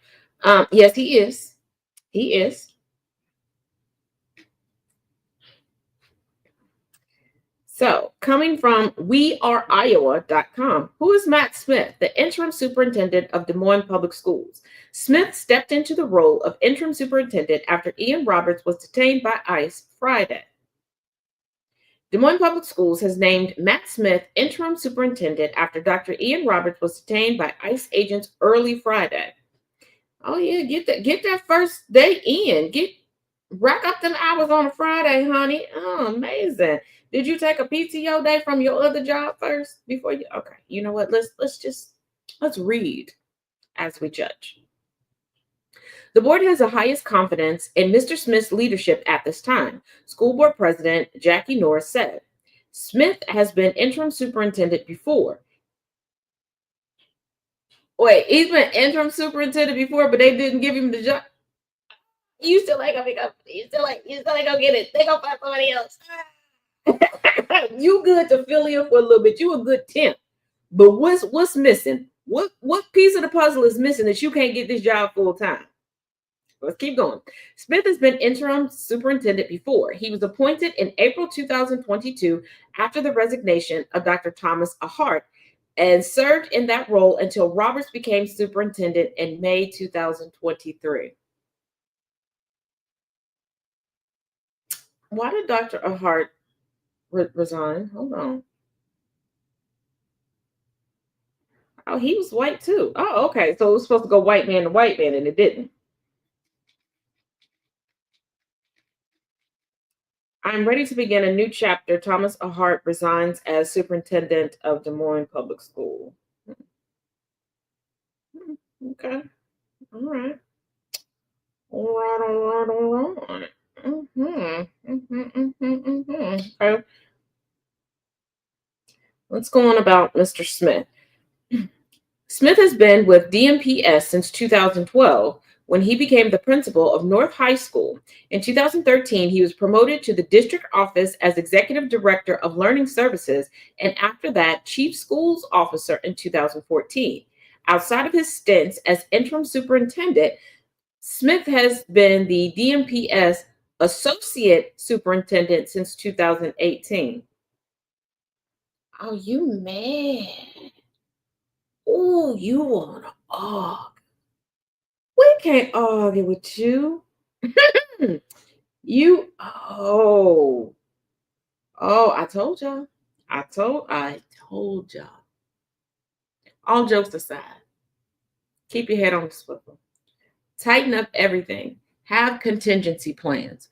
Yes, he is. He is. So, coming from weareiowa.com, who is Matt Smith, the interim superintendent of Des Moines Public Schools? Smith stepped into the role of interim superintendent after Ian Roberts was detained by ICE Friday. Des Moines Public Schools has named Matt Smith interim superintendent after Dr. Ian Roberts was detained by ICE agents early Friday. Oh yeah, get that first day in. Rack up them hours on a Friday, honey. Oh, amazing. Did you take a PTO day from your other job first before you? Okay, you know what? Let's read as we judge. The board has the highest confidence in Mr. Smith's leadership at this time, School Board President Jackie Norris said. Smith has been interim superintendent before. Wait, he's been interim superintendent before, but they didn't give him the job. You still ain't gonna pick up. You still ain't gonna get it. They gonna find somebody else. You good to fill in for a little bit. You a good temp. But what's missing? What piece of the puzzle is missing that you can't get this job full time? Let's keep going. Smith has been interim superintendent before. He was appointed in April 2022 after the resignation of Dr. Thomas Ahart and served in that role until Roberts became superintendent in May 2023. Why did Dr. Ahart resign? Hold on. Oh, he was white too. Oh, okay. So it was supposed to go white man to white man, and it didn't. I'm ready to begin a new chapter. Thomas Ahart resigns as superintendent of Des Moines Public School. Okay. All right. All right. All right. All right. Okay. Let's go on about Mr. Smith. Smith has been with DMPS since 2012 when he became the principal of North High School. In 2013, he was promoted to the district office as executive director of learning services, and after that, chief schools officer in 2014. Outside of his stints as interim superintendent, Smith has been the DMPS associate superintendent since 2018. Oh, you mad? Oh, you want to argue? We can't argue with you. Oh, I told y'all. I told y'all. All jokes aside, keep your head on the swivel. Tighten up everything. Have contingency plans.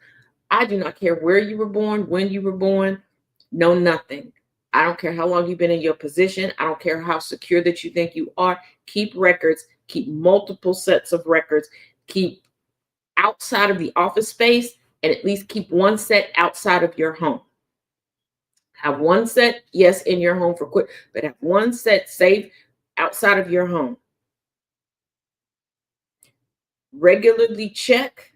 I do not care where you were born, when you were born, know nothing. I don't care how long you've been in your position. I don't care how secure that you think you are. Keep records, keep multiple sets of records, keep outside of the office space, and at least keep one set outside of your home. Have one set, yes, in your home for quick, but have one set safe outside of your home. Regularly check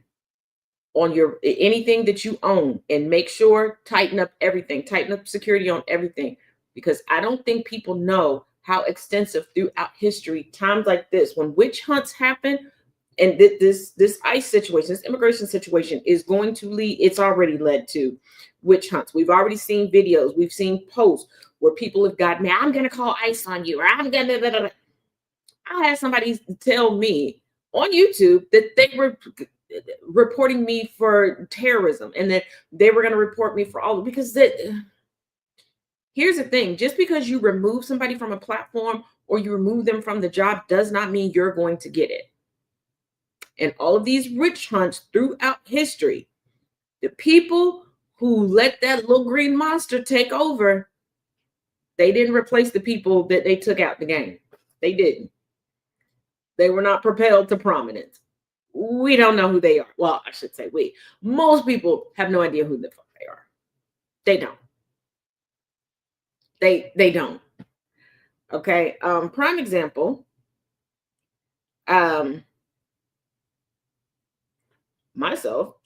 on your anything that you own and make sure tighten up everything, tighten up security on everything, because I don't think people know how extensive throughout history times like this when witch hunts happen. And this ICE situation, this immigration situation is going to lead, it's already led to witch hunts. We've already seen videos, we've seen posts where people have gotten, I'm going to call ICE on you, or I'm going to, I had somebody tell me on YouTube that they were reporting me for terrorism and that they were going to report me for all because here's the thing, just because you remove somebody from a platform or you remove them from the job does not mean you're going to get it. And all of these witch hunts throughout history, the people who let that little green monster take over, they didn't replace the people that they took out the game. They didn't. They were not propelled to prominence. We don't know who they are. Well, I should say we. Most people have no idea who the fuck they are. They don't. They don't. Okay. Prime example. Myself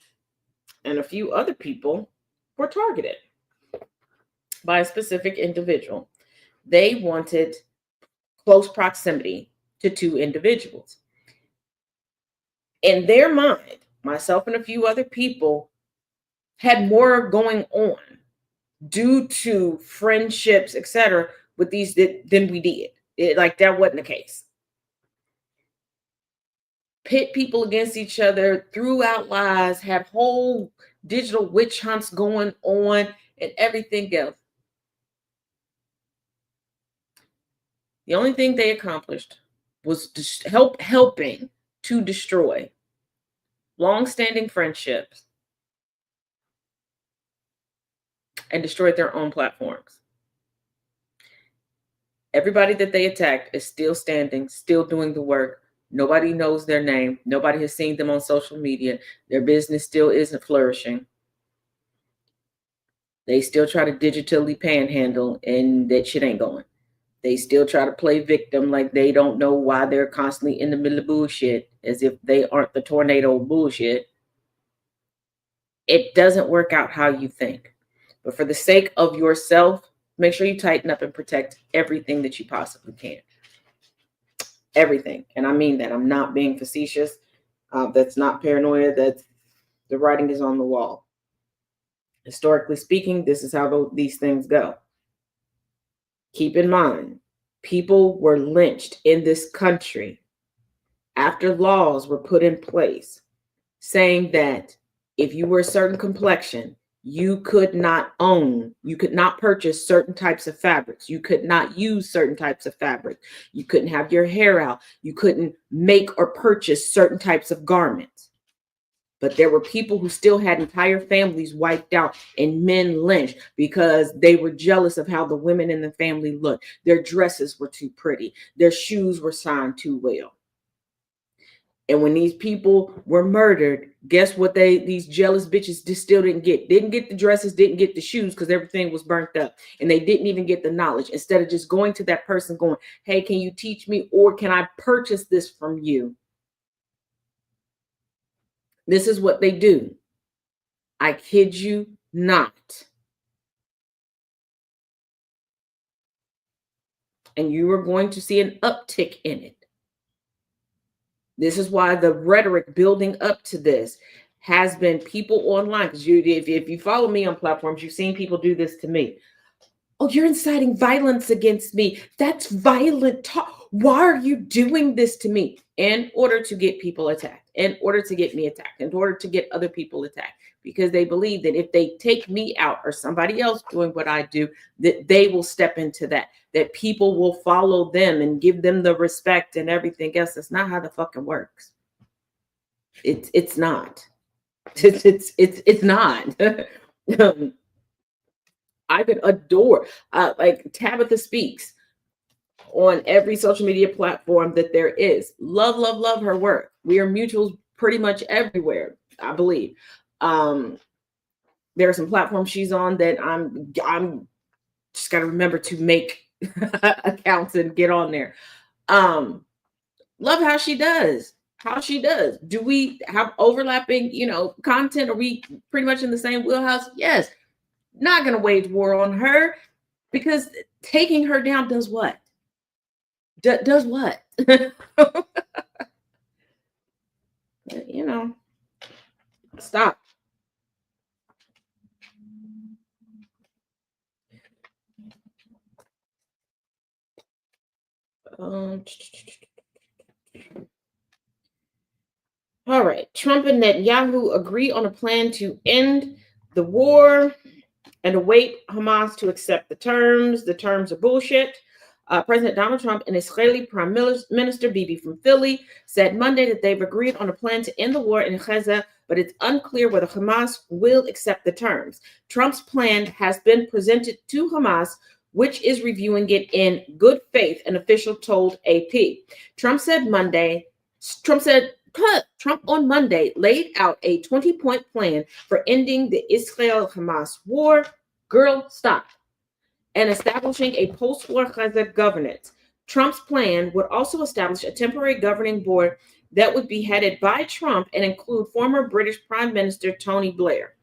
and a few other people were targeted by a specific individual. They wanted close proximity to two individuals. In their mind, myself and a few other people had more going on due to friendships, etc., with these than we did. Like that wasn't the case. Pit people against each other, threw out lies, had whole digital witch hunts going on, and everything else. The only thing they accomplished was helping to destroy long-standing friendships and destroyed their own platforms. Everybody that they attacked is still standing, still doing the work. Nobody knows their name. Nobody has seen them on social media. Their business still isn't flourishing. They still try to digitally panhandle, and that shit ain't going. They still try to play victim like they don't know why they're constantly in the middle of bullshit, as if they aren't the tornado of bullshit. It doesn't work out how you think. But for the sake of yourself, make sure you tighten up and protect everything that you possibly can. Everything. And I mean that. I'm not being facetious. That's not paranoia. That's the writing is on the wall. Historically speaking, this is how these things go. Keep in mind, people were lynched in this country after laws were put in place saying that if you were a certain complexion, you could not purchase certain types of fabrics. You could not use certain types of fabric. You couldn't have your hair out. You couldn't make or purchase certain types of garments. But there were people who still had entire families wiped out and men lynched because they were jealous of how the women in the family looked. Their dresses were too pretty. Their shoes were signed too well. And when these people were murdered, guess what these jealous bitches just still didn't get? Didn't get the dresses, didn't get the shoes because everything was burnt up. And they didn't even get the knowledge. Instead of just going to that person going, hey, can you teach me or can I purchase this from you? This is what they do. I kid you not. And you are going to see an uptick in it. This is why the rhetoric building up to this has been people online. Because if you follow me on platforms, you've seen people do this to me. Oh, you're inciting violence against me. That's violent talk. Why are you doing this to me? In order to get people attacked, in order to get me attacked, in order to get other people attacked. Because they believe that if they take me out or somebody else doing what I do, that they will step into that people will follow them and give them the respect and everything else. That's not how the fucking works. It's not. It's not. I could adore like Tabitha Speaks on every social media platform that there is. Love her work. We are mutuals pretty much everywhere, I believe. There are some platforms she's on that I'm just gotta remember to make accounts and get on there. Love how she does. Do we have overlapping, content? Are we pretty much in the same wheelhouse? Yes. Not gonna wage war on her because taking her down does what? Does what? Stop. All right. Trump and Netanyahu agree on a plan to end the war and await Hamas to accept the terms. The terms are bullshit. President Donald Trump and Israeli Prime Minister Bibi from Philly said Monday that they've agreed on a plan to end the war in Gaza, but it's unclear whether Hamas will accept the terms. Trump's plan has been presented to Hamas, which is reviewing it in good faith, an official told AP. Trump on Monday laid out a 20-point plan for ending the Israel-Hamas war. Girl, stop. And establishing a post-war Gaza governance. Trump's plan would also establish a temporary governing board that would be headed by Trump and include former British Prime Minister Tony Blair.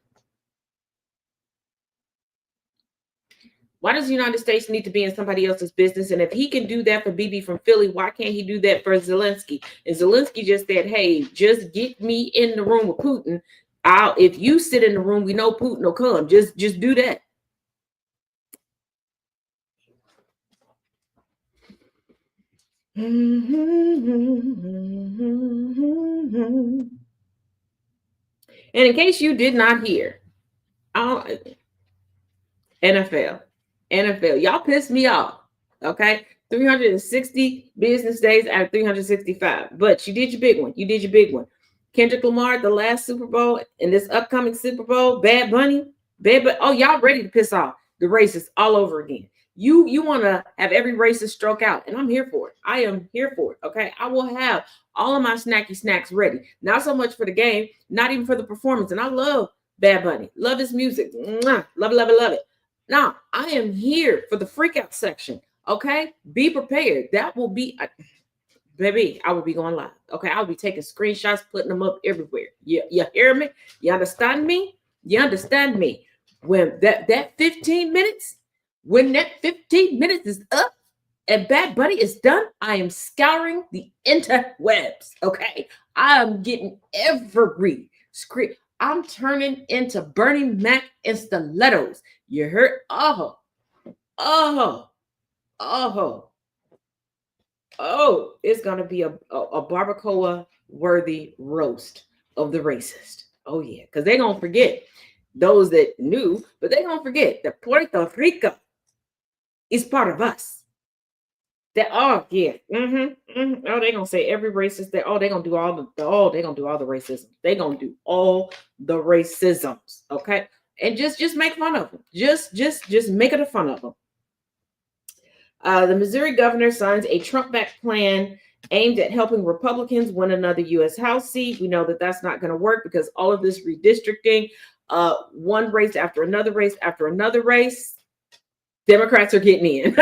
Why does the United States need to be in somebody else's business? And if he can do that for Bibi from Philly, why can't he do that for Zelensky? And Zelensky just said, hey, just get me in the room with Putin. If you sit in the room, we know Putin will come. Just do that. And in case you did not hear, NFL, y'all pissed me off. Okay, 360 business days out of 365, but you did your big one. Kendrick Lamar, the last Super Bowl, and this upcoming Super Bowl, Bad Bunny. Oh, y'all ready to piss off the racists all over again. You want to have every racist stroke out, and I'm here for it. I am here for it. Okay, I will have all of my snacky snacks ready. Not so much for the game, not even for the performance. And I love Bad Bunny, love his music, love it. Now I am here for the freak out section. Okay, be prepared. That will be, baby. I will be going live. Okay, I'll be taking screenshots, putting them up everywhere. You hear me? You understand me? When that 15 minutes. When that 15 minutes is up and Bad Bunny is done, I am scouring the interwebs. Okay, I am getting every screen. I'm turning into Bernie Mac and stilettos. You heard? Oh, it's gonna be a barbacoa worthy roast of the racist. Oh yeah, because they're gonna forget. Those that knew, but they're gonna forget that Puerto Rico is part of us. That oh yeah, oh they're gonna say every racist that they're gonna do all the racism. They're gonna do all the racisms, okay? And just make fun of them. Just make it a fun of them. The Missouri governor signs a Trump-backed plan aimed at helping Republicans win another U.S. House seat. We know that that's not going to work because all of this redistricting, one race after another race after another race, Democrats are getting in.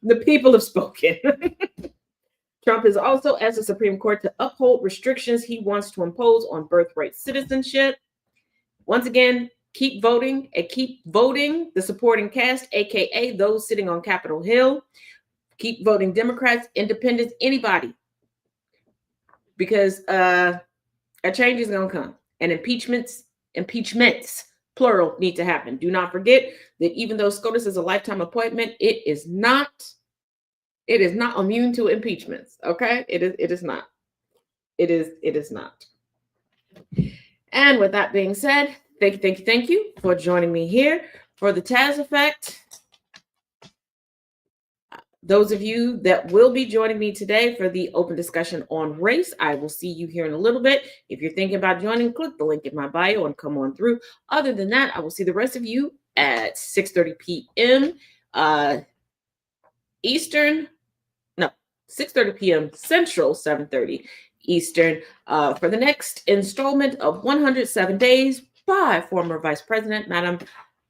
The people have spoken. Trump is also asked the Supreme Court to uphold restrictions he wants to impose on birthright citizenship. Once again, keep voting and keep voting the supporting cast, aka those sitting on Capitol Hill. Keep voting Democrats, independents, anybody. Because a change is going to come. And impeachments, plural, need to happen. Do not forget that even though SCOTUS is a lifetime appointment, it is not immune to impeachments. Okay? It is not. It is not. And with that being said, thank you for joining me here for the Taz Effect. Those of you that will be joining me today for the open discussion on race, I will see you here in a little bit. If you're thinking about joining, click the link in my bio and come on through. Other than that, I will see the rest of you at 6:30 p.m. Eastern. No, 6:30 p.m. Central, 7:30 Eastern, for the next installment of 107 Days by former Vice President, Madam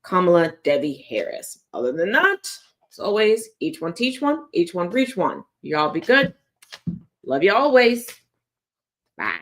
Kamala Devi Harris. Other than that, as always, each one teach one, each one reach one. Y'all be good. Love you always. Bye.